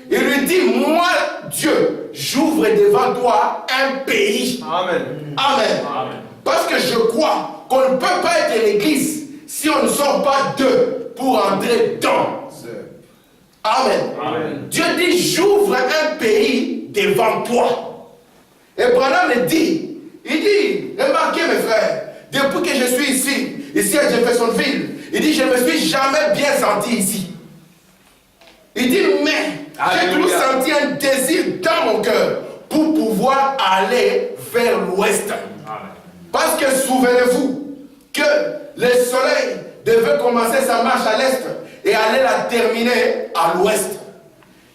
il lui dit moi Dieu, j'ouvre devant toi un pays. Amen. Amen. Amen. Parce que je crois qu'on ne peut pas être l'église si on ne sort pas d'eux pour entrer dans. Amen. Amen. Dieu dit, j'ouvre un pays devant toi. Et Branham dit, il dit, remarquez mes frères, depuis que je suis ici à Jeffersonville, il dit, je ne me suis jamais bien senti ici. Il dit, mais j'ai toujours senti un désir dans mon cœur pour pouvoir aller vers l'ouest. Parce que souvenez-vous que le soleil devait commencer sa marche à l'est et aller la terminer à l'ouest.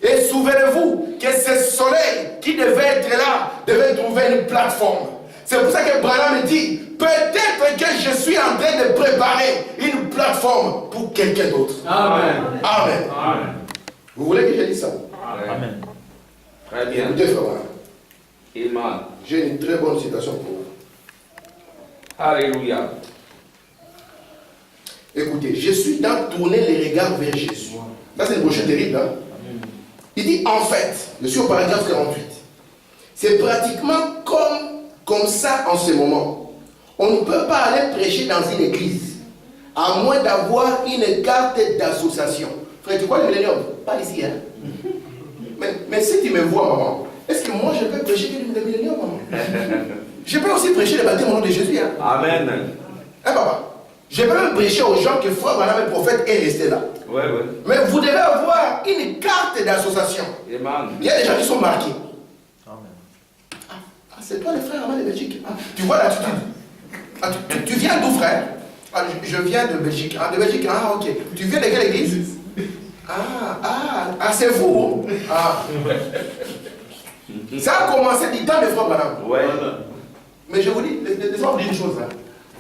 Et souvenez-vous que ce soleil qui devait être là devait trouver une plateforme. C'est pour ça que Branham dit, peut-être que je suis en train de préparer une plateforme pour quelqu'un d'autre. Amen. Amen. Amen. Vous voulez que je dise ça? Amen. Très bien. Écoutez, frère Branham, Amen. j'ai une très bonne citation pour vous. Alléluia. Écoutez, je suis dans tourner les regards vers Jésus. Ça, c'est une brochure terrible. Hein? Il dit, en fait, je suis au paragraphe 48. C'est pratiquement comme ça en ce moment. On ne peut pas aller prêcher dans une église, à moins d'avoir une carte d'association. Frère, tu vois le millénium? Pas ici, hein? Mais si tu me vois, maman, est-ce que moi je peux prêcher le millénium, maman? Je peux aussi prêcher le baptême au nom de Jésus, hein? Amen. Hein, papa? Je peux même prêcher aux gens que frère Branham le prophète est resté là. Ouais, ouais. Mais vous devez avoir une carte d'association. Amen. Il y a des gens qui sont marqués. Ah, c'est toi le frère Aman de Belgique. Ah, tu vois l'attitude. Ah, tu viens d'où, frère? Ah, je viens de Belgique. Ah, de Belgique, ah, ok. Tu viens de quelle église? Ah, c'est vous. Ah. Ça a commencé du temps de frère Branham. Ouais. Mais je vous dis, laissez-moi vous dire une chose. Hein.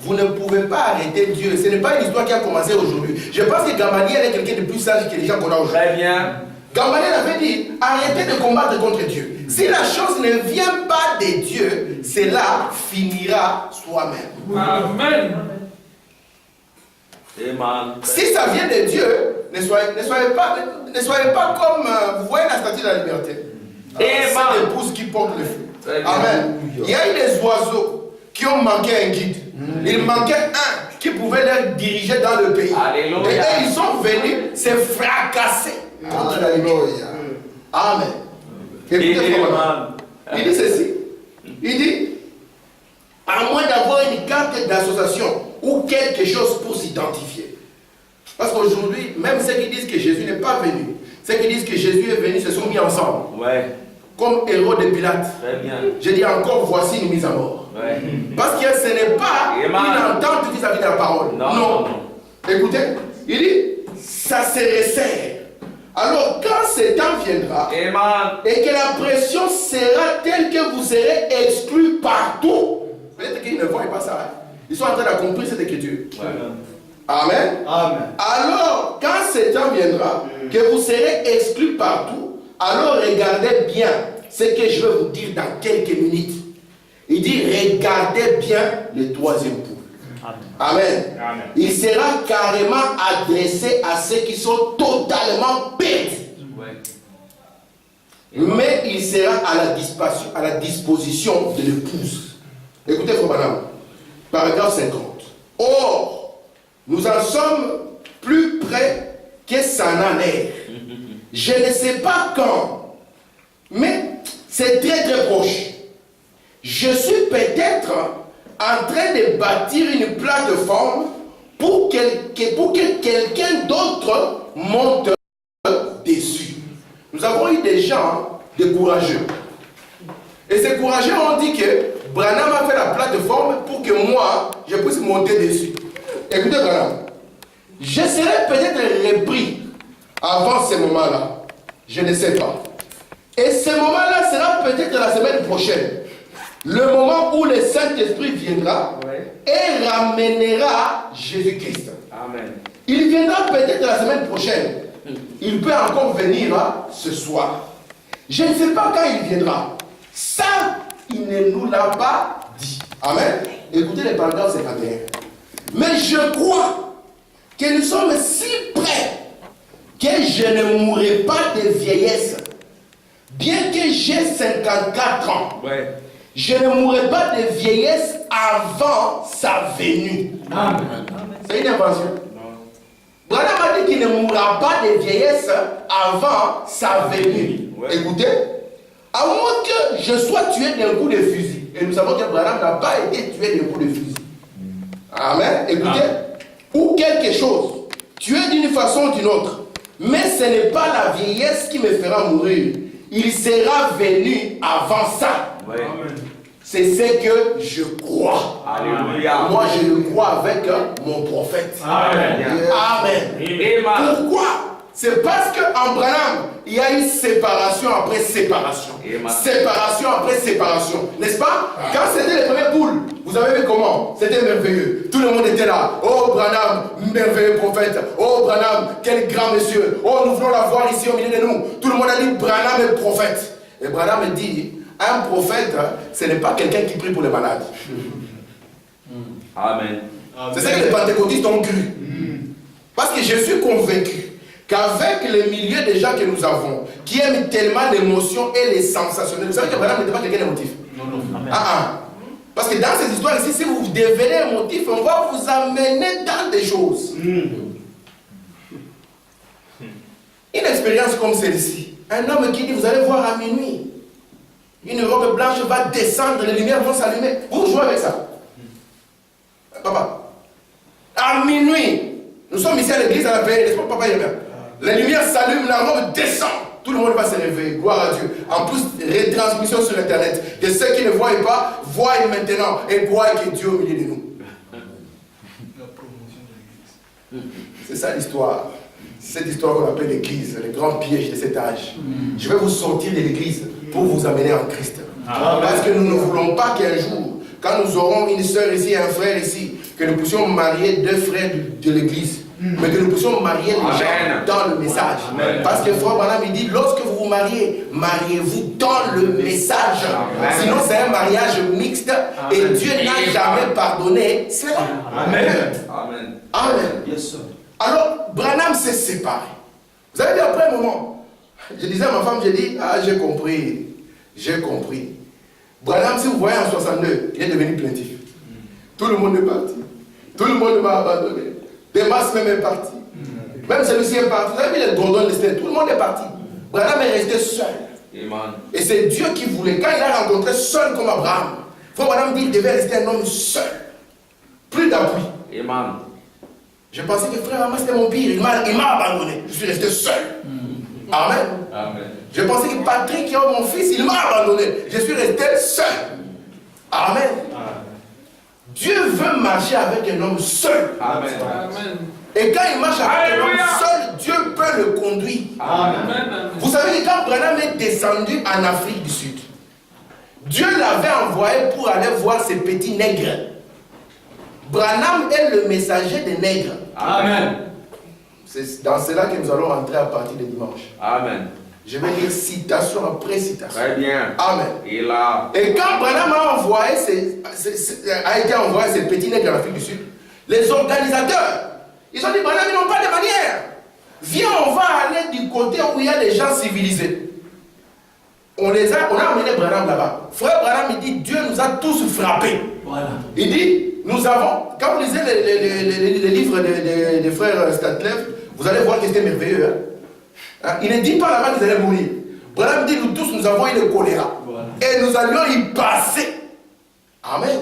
Vous ne pouvez pas arrêter Dieu. Ce n'est pas une histoire qui a commencé aujourd'hui. Je pense que Gamaliel est quelqu'un de plus sage que les gens qu'on a aujourd'hui. Très bien. Gamaliel avait dit, arrêtez de combattre contre Dieu. Si la chose ne vient pas de Dieu, cela finira soi-même. Amen. Amen. Si ça vient de Dieu, ne soyez pas comme, vous voyez la statue de la liberté. C'est l'épouse qui porte le feu. Amen. Il y a eu des oiseaux qui ont manqué un guide. Il manquait un qui pouvait les diriger dans le pays. Alléluia. Et ils sont venus se fracasser. Alléluia. Amen. Écoutez, il dit ceci. Il dit, à moins d'avoir une carte d'association ou quelque chose pour s'identifier. Parce qu'aujourd'hui, même ceux qui disent que Jésus n'est pas venu, ceux qui disent que Jésus est venu se sont mis ensemble. Ouais. Comme héros de Pilate. Très bien. Je dis encore, voici une mise à mort. Ouais. Parce que ce n'est pas une entente vis-à-vis de la parole. Non. Écoutez, il dit, ça se resserre. Alors quand ce temps viendra, Amen. et que la pression sera telle que vous serez exclus partout. Peut-être qu'ils ne voient pas ça. Ils sont en train d'accomplir cette écriture. Ouais. Amen. Amen. Alors, quand ce temps viendra, que vous serez exclus partout, alors regardez bien ce que je vais vous dire dans quelques minutes. Il dit, regardez bien le troisième poule. Amen. Amen. Il sera carrément adressé à ceux qui sont totalement perdus. Ouais. Mais il sera à la disposition de l'épouse. Écoutez, Frère Branham, paragraphe 50. Or, nous en sommes plus près que ça n'en est. Je ne sais pas quand, mais c'est très très proche. Je suis peut-être en train de bâtir une plateforme pour que quelqu'un d'autre monte dessus. Nous avons eu des gens, des courageux. Et ces courageux ont dit que Branham a fait la plateforme pour que moi, je puisse monter dessus. Écoutez Branham, je serai peut-être repris avant ce moment-là. Je ne sais pas. Et ce moment-là sera peut-être la semaine prochaine. Le moment où le Saint-Esprit viendra et ramènera Jésus-Christ. Amen. Il viendra peut-être la semaine prochaine. Il peut encore venir ce soir. Je ne sais pas quand il viendra. Ça, il ne nous l'a pas dit. Amen. Écoutez les paragraphes 51. Mais je crois que nous sommes si près que je ne mourrai pas de vieillesse. Bien que j'ai 54 ans. Ouais. Je ne mourrai pas de vieillesse avant sa venue. Amen. C'est une invention. Branham a dit qu'il ne mourra pas de vieillesse avant sa venue. Ouais. Écoutez, à moins que je sois tué d'un coup de fusil. Et nous savons que Branham n'a pas été tué d'un coup de fusil. Amen. Écoutez, ou quelque chose, tué d'une façon ou d'une autre. Mais ce n'est pas la vieillesse qui me fera mourir. Il sera venu avant ça. Ouais. C'est ce que je crois. Alléluia. Moi, je le crois avec mon prophète. Amen. Amen. Amen. Pourquoi? C'est parce qu'en Branham, il y a une séparation après séparation. Amen. Séparation après séparation. N'est-ce pas? Quand c'était les premières poules, vous avez vu comment? C'était merveilleux. Tout le monde était là. Oh, Branham, merveilleux prophète. Oh, Branham, quel grand monsieur. Oh, nous voulons l'avoir ici au milieu de nous. Tout le monde a dit Branham est prophète. Et Branham dit, un prophète, ce n'est pas quelqu'un qui prie pour les malades. Amen. C'est ça que les pentecôtistes ont cru. Parce que je suis convaincu qu'avec le milieu des gens que nous avons, qui aiment tellement l'émotion et les sensationnels, vous savez que Branham n'était pas quelqu'un d'émotif. Non. Parce que dans cette histoire ici, si vous devenez émotif, on va vous amener dans des choses. Une expérience comme celle-ci, un homme qui dit, vous allez voir à minuit, une robe blanche va descendre, les lumières vont s'allumer. Vous jouez avec ça? Papa, à minuit, nous sommes ici à l'église à la veille, n'est-ce pas, papa? Les lumières s'allument, la robe descend. Tout le monde va se réveiller, gloire à Dieu. En plus, retransmission sur internet. De ceux qui ne voient pas, voient maintenant et voient que Dieu est au milieu de nous. C'est ça l'histoire. Cette histoire qu'on appelle l'église, le grand piège de cet âge. Je vais vous sortir de l'église pour vous amener en Christ. Parce que nous ne voulons pas qu'un jour, quand nous aurons une soeur ici et un frère ici, que nous puissions marier deux frères de l'église. mais que nous puissions marier les gens dans le message. Amen. Parce que frère Branham il dit, lorsque vous vous mariez, mariez-vous dans le message. Amen. Sinon c'est un mariage mixte et Dieu n'a jamais pardonné cela. Amen. Amen. Amen. Yes, sir. Alors, Branham s'est séparé. Vous avez dit après un moment, je disais à ma femme, j'ai dit, ah j'ai compris, j'ai compris. Branham, si vous voyez en 62, il est devenu plaintif. Tout le monde est parti. Tout le monde m'a abandonné. Des masses même est parti. Même celui-ci est parti. Vous avez vu les Gordon Lester, tout le monde est parti. Branham est resté seul. Amen. Et c'est Dieu qui voulait. Quand il a rencontré seul comme Abraham, frère Branham dit qu'il devait rester un homme seul. Plus d'appui. Amen. Je pensais que frère Abraham c'était mon pire. Il m'a abandonné. Je suis resté seul. Amen. Amen. Je pensais que Patrick, qui est mon fils, il m'a abandonné. Je suis resté seul. Amen. Dieu veut marcher avec un homme seul. Amen. Et quand il marche avec un homme Alléluia. seul, Dieu peut le conduire. Amen. Vous savez que quand Branham est descendu en Afrique du Sud, Dieu l'avait envoyé pour aller voir ces petits nègres. Branham est le messager des nègres. Amen. C'est dans cela que nous allons rentrer à partir de dimanche. Amen. Je vais lire citation après citation. Très bien. Amen. Et là. Et quand Branham a été envoyé ces petits nègres en Afrique du Sud, les organisateurs, ils ont dit, Branham, ils n'ont pas de manière. Viens, on va aller du côté où il y a des gens civilisés. On a amené Branham là-bas. Frère Branham, il dit, Dieu nous a tous frappés. Voilà. Il dit, nous avons, quand vous lisez les livres des frères Statlev, vous allez voir que c'était merveilleux. Hein? Il ne dit pas là-bas qu'ils allaient mourir. Branham dit, nous tous, nous avons eu le choléra. Voilà. Et nous allions y passer. Amen.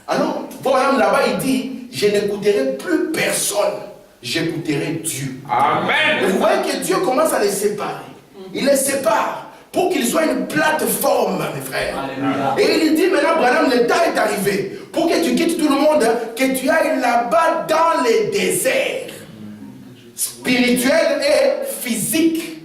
Alors, Branham là-bas, il dit, je n'écouterai plus personne. J'écouterai Dieu. Et Amen. vous voyez que Dieu commence à les séparer. Il les sépare pour qu'ils soient une plateforme, mes frères. Alléluia. Et il dit maintenant, Branham, le temps est arrivé pour que tu quittes tout le monde, que tu ailles là-bas dans les déserts spirituels et physiques.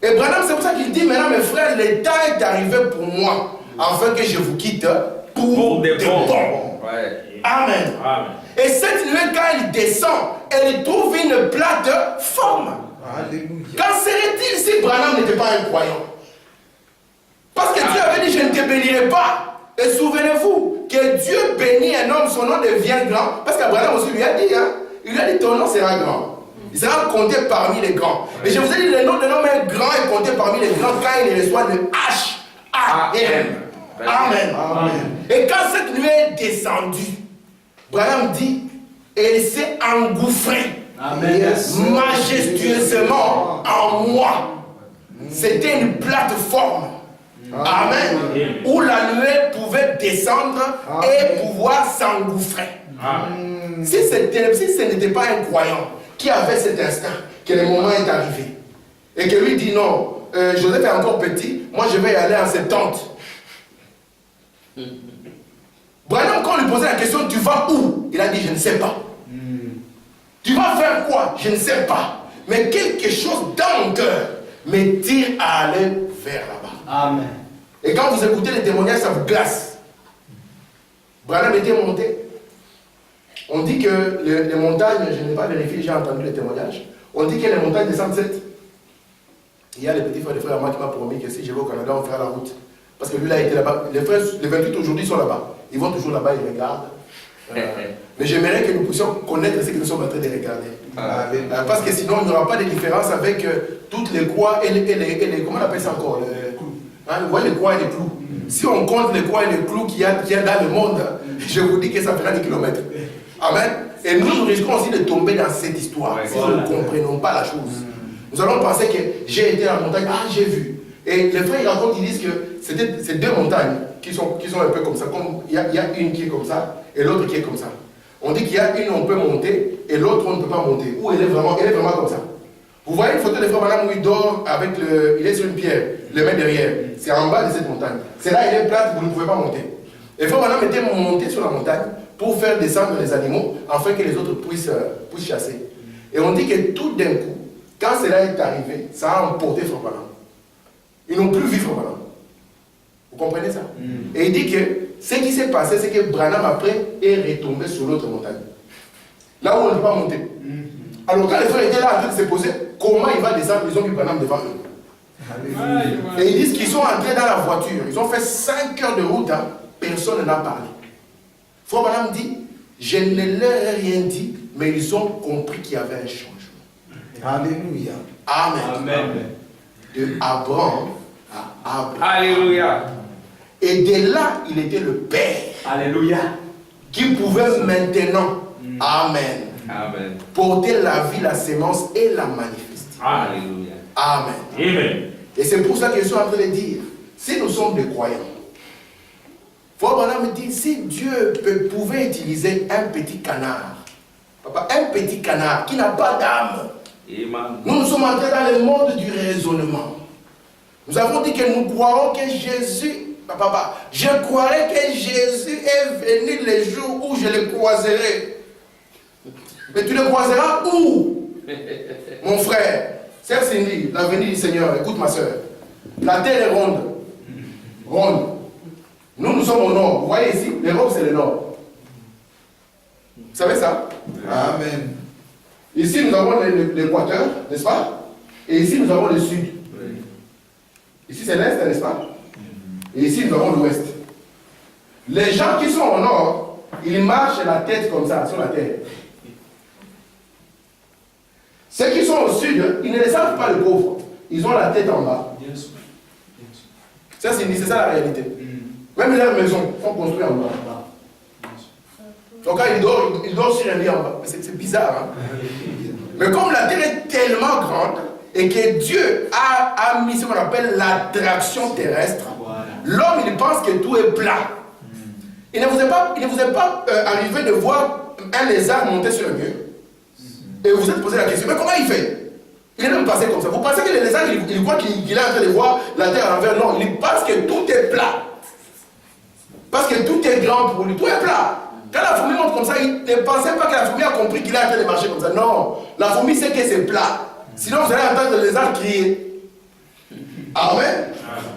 Et Branham, c'est pour ça qu'il dit maintenant, mes frères, le temps est arrivé pour moi, afin que je vous quitte pour Des de bons. bon. Ouais. Amen. Amen. Et cette nuée, quand elle descend, elle trouve une plateforme. Alléluia. Qu'en serait-il si Branham n'était pas un croyant? Parce que Dieu avait dit, je ne te bénirai pas. Et souvenez-vous que Dieu bénit un homme, son nom devient grand. Parce qu'Abraham aussi lui a dit, hein, il lui a dit, ton nom sera grand. Il sera compté parmi les grands. Et je vous ai dit, le nom de l'homme est grand et compté parmi les grands quand il reçoit le H-A-M. Amen. Amen. Et quand cette nuée est descendue, Branham dit, elle s'est engouffrée. Amen. Majestueusement en moi. C'était une plateforme. Amen. Où la nuée pouvait descendre et pouvoir s'engouffrer. Si ce n'était pas un croyant qui avait cet instinct, que le moment est arrivé, et que lui dit non, Joseph est encore petit, moi je vais y aller en cette tente. Branham, quand on lui posait la question, tu vas où? Il a dit, je ne sais pas. Tu vas faire quoi? Je ne sais pas. Mais quelque chose dans mon cœur me tire à aller vers là-bas. Amen. Et quand vous écoutez les témoignages, ça vous glace. Branham était monté. On dit que les montagnes, je n'ai pas vérifié, j'ai entendu les témoignages. On dit que les montagnes descendent 7. Il y a les petits frères, les frères à moi qui m'ont promis que si je vais au Canada, on fera la route. Parce que lui, là, il était là-bas. Les frères, les 28 aujourd'hui sont là-bas. Ils vont toujours là-bas, ils regardent. Mais j'aimerais que nous puissions connaître ce que nous sommes en train de regarder. Parce que sinon, il n'y aura pas de différence avec toutes les croix et les comment on appelle ça encore vous voyez les croix et les clous. Si on compte les croix et les clous qu'il y a dans le monde, je vous dis que ça fera des kilomètres. Amen. Et nous risquons aussi de tomber dans cette histoire si nous ne comprenons pas la chose. Nous allons penser que j'ai été à la montagne, j'ai vu. Et les frères ils racontent, ils disent que c'est deux montagnes qui sont un peu comme ça. Comme il y a une qui est comme ça et l'autre qui est comme ça. On dit qu'il y a une on peut monter et l'autre on ne peut pas monter. Ou elle est vraiment comme ça. Vous voyez une photo de frère Branham où il dort avec il est sur une pierre, le met derrière. C'est en bas de cette montagne. C'est là il est plate, vous ne pouvez pas monter. Et frère Branham était monté sur la montagne pour faire descendre les animaux afin que les autres puissent chasser. Et on dit que tout d'un coup, quand cela est arrivé, ça a emporté frère Branham. Ils n'ont plus vu frère Branham. Vous comprenez ça? Et il dit que ce qui s'est passé, c'est que Branham après est retombé sur l'autre montagne. Là où on ne peut pas monter. Alors quand les frères étaient là en train de se poser, comment il va descendre, ils ont mis Branham devant eux. Et ils disent qu'ils sont entrés dans la voiture. Ils ont fait 5 heures de route, hein. Personne n'a parlé. Frère Branham dit, je ne leur ai rien dit, mais ils ont compris qu'il y avait un changement. Alléluia. Amen. Amen. De Abraham à Abraham. Alléluia. Et de là, il était le Père. Alléluia. Qui pouvait maintenant, Amen, Amen. porter la vie, la sémence et la manifester. Alléluia. Amen. Amen. Et c'est pour ça que je suis en train de dire, si nous sommes des croyants, Frère Branham me dit, si Dieu pouvait utiliser un petit canard, papa, un petit canard qui n'a pas d'âme, Amen. nous sommes entrés dans le monde du raisonnement. Nous avons dit que nous croirons que Jésus, papa, je croirais que Jésus est venu les jours où je le croiserai. Mais tu le croiseras où? Mon frère, Sœur Cindy, l'avenir du Seigneur, écoute ma soeur. La terre est ronde. Ronde. Nous sommes au nord. Vous voyez ici, l'Europe c'est le nord. Vous savez ça? Amen. Ici nous avons l'équateur, n'est-ce pas? Et ici nous avons le sud. Ici c'est l'est, n'est-ce pas? Et ici nous avons l'ouest. Les gens qui sont au nord, ils marchent la tête comme ça, sur la terre. Ceux qui sont au sud, ils ne les savent pas les pauvres. Ils ont la tête en bas. Ça c'est ça la réalité. Même leurs maisons sont construites en bas. Donc quand ils dorment sur un lit en bas. C'est bizarre. Hein? Mais comme la terre est tellement grande et que Dieu a mis ce qu'on appelle l'attraction terrestre, l'homme il pense que tout est plat. Il ne vous est pas arrivé de voir un lézard monter sur un mur et vous vous êtes posé la question, mais comment il fait? Il est même passé comme ça. Vous pensez que le lézard il voit qu'il est en train de voir la terre à l'envers? Non, il pense que tout est plat. Parce que tout est grand pour lui, tout est plat. Quand la fourmi monte comme ça, il ne pensait pas que la fourmi a compris qu'il est en train de marcher comme ça. Non, la fourmi sait que c'est plat. Sinon, vous allez entendre le lézard crier. Amen.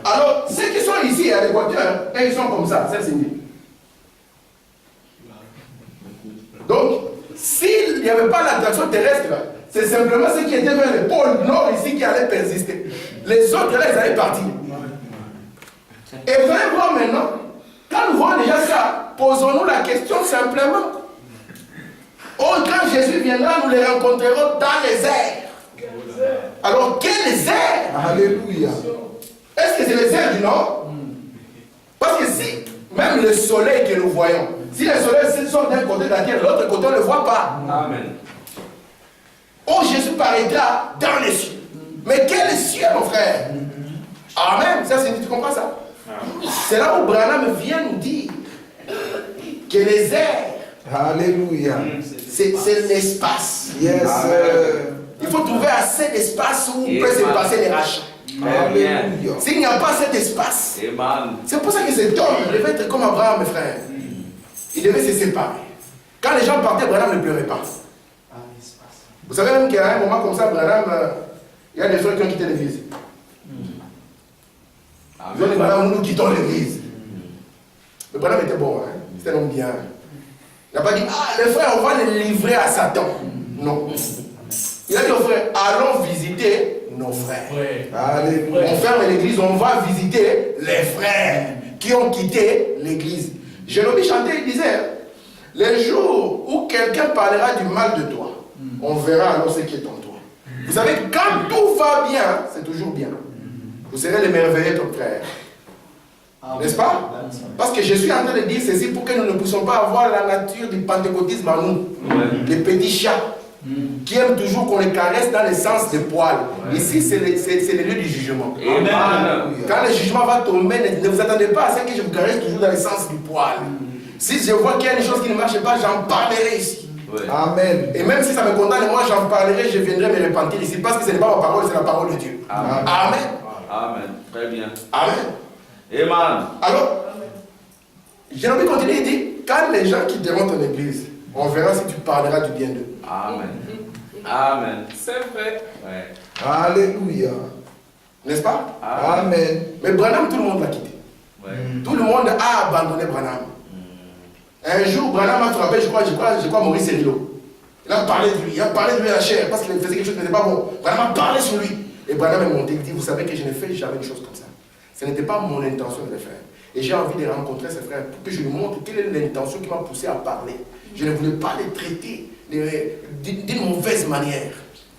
Alors, ceux qui sont ici à l'équateur, ils sont comme ça, c'est signé. Donc, s'il n'y avait pas l'attraction terrestre, c'est simplement ceux qui étaient vers le pôle nord ici qui allaient persister. Les autres, là, ils allaient partir. Et vous allez voir maintenant, quand nous voyons déjà ça, posons-nous la question simplement. Oh, quand Jésus viendra, nous les rencontrerons dans les airs. Alors, quels airs? Alléluia. Est-ce que c'est les airs du nord? Parce que si, même le soleil que nous voyons, si le soleil sort d'un côté de la terre, de l'autre côté, on ne le voit pas. Amen. Oh, Jésus paraîtra dans les cieux. Mais quel cieux, mon frère? Amen. Ça, tu comprends ça? C'est là où Branham vient nous dire que les airs, Alléluia. c'est l'espace. Yes. Il faut trouver assez d'espace où peut se passer les rachats. Alléluia. S'il n'y a pas cet espace, Amen. c'est pour ça que cet homme devait être comme Abraham, mes frères. Il devait se séparer. Quand les gens partaient, Branham ne pleurait pas. Vous savez même qu'à un moment comme ça, Branham, il y a des frères qui ont quitté l'église. Ils ont dit, Branham, nous quittons l'église. Mais Branham était bon, hein? C'était un homme bien. Il n'a pas dit, ah, les frères, on va les livrer à Satan. Non. Il a dit aux frères, allons visiter nos frères. Alléluia. On ferme l'église, on va visiter les frères qui ont quitté l'église. Jérémie chantait, il disait, les jours où quelqu'un parlera du mal de toi, on verra alors ce qui est en toi. Vous savez, quand tout va bien, c'est toujours bien. Vous serez les merveilleux, ton frère. N'est-ce pas? Parce que je suis en train de dire ceci pour que nous ne puissions pas avoir la nature du pentecôtisme en nous. Les petits chats qui aiment toujours qu'on les caresse dans le sens des poils. Ici, c'est le lieu du jugement. Amen. Quand le jugement va tomber, ne vous attendez pas à ce que je vous caresse toujours dans le sens du poil. Si je vois qu'il y a une chose qui ne marche pas, j'en parlerai ici. Amen. Et même si ça me condamne, moi j'en parlerai, je viendrai me repentir ici. Parce que ce n'est pas ma parole, c'est la parole de Dieu. Amen. Amen. Amen. Très bien. Amen. Amen. Alors, Jérémie continue, il dit, quand les gens quitteront ton église, on verra si tu parleras du bien d'eux. Amen. Amen. C'est vrai. Ouais. Alléluia. N'est-ce pas? Amen. Mais Branham, tout le monde l'a quitté. Ouais. Tout le monde a abandonné Branham. Un jour, Branham a frappé, je crois Maurice Herilo. Il a parlé de lui, il a parlé de lui à la chair parce qu'il faisait quelque chose qui n'était pas bon. Branham a parlé sur lui. Et Branham est monté, il dit, vous savez que je ne fais jamais une chose comme ça. Ce n'était pas mon intention de le faire. Et j'ai envie de rencontrer ces frères pour que je lui montre quelle est l'intention qui m'a poussé à parler. Je ne voulais pas les traiter d'une mauvaise manière.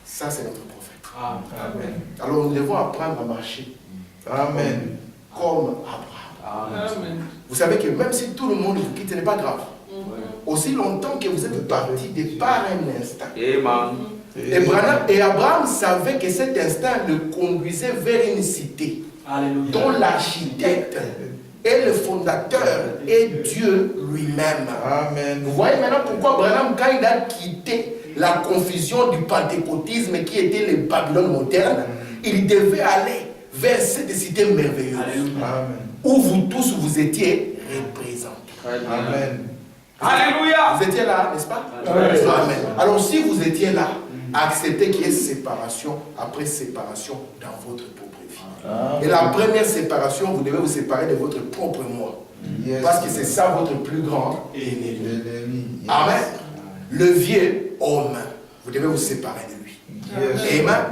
Ça, c'est notre prophète. Amen. Alors nous devons apprendre à marcher. Amen. Comme Abraham. Amen. Vous savez que même si tout le monde vous quitte, ce n'est pas grave. Aussi longtemps que vous êtes partis de par un instant. Amen. Et Abraham savait que cet instant le conduisait vers une cité dont l'architecte et le fondateur est Dieu lui-même. Amen. Vous voyez maintenant pourquoi Branham, quand il a quitté la confusion du pentecôtisme qui était le Babylone moderne, il devait aller vers cette cité merveilleuse. Amen. Où vous tous vous étiez représentés. Amen. Alléluia. Vous étiez là, n'est-ce pas? Amen. Amen. Alors si vous étiez là, acceptez qu'il y ait séparation après séparation dans votre propre vie. Amen. Et la première séparation, vous devez vous séparer de votre propre moi. Yes. Parce que c'est ça votre plus grand ennemi. L'ennemi. Yes. Amen. Le vieux homme, vous devez vous séparer de lui. Yes. Amen.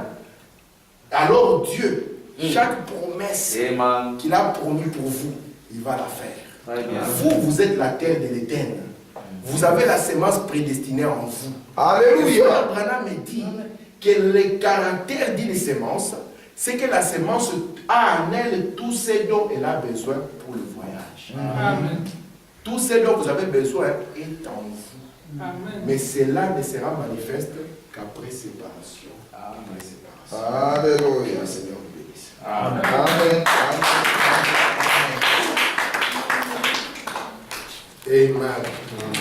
Alors Dieu, chaque promesse Amen. qu'il a promis pour vous, il va la faire. Très bien. Vous êtes la terre de l'Éternel. Vous avez la sémence prédestinée en vous. Le Alléluia. frère Branham me dit que le caractère d'une sémence, c'est que la sémence a en elle tous ces dont elle a besoin pour le voyage. Amen. Tout ce dont vous avez besoin est en vous. Amen. Mais cela ne sera manifeste qu'après séparation. Après séparation. Alléluia. Que le Seigneur vous bénisse. Amen. Amen. Amen.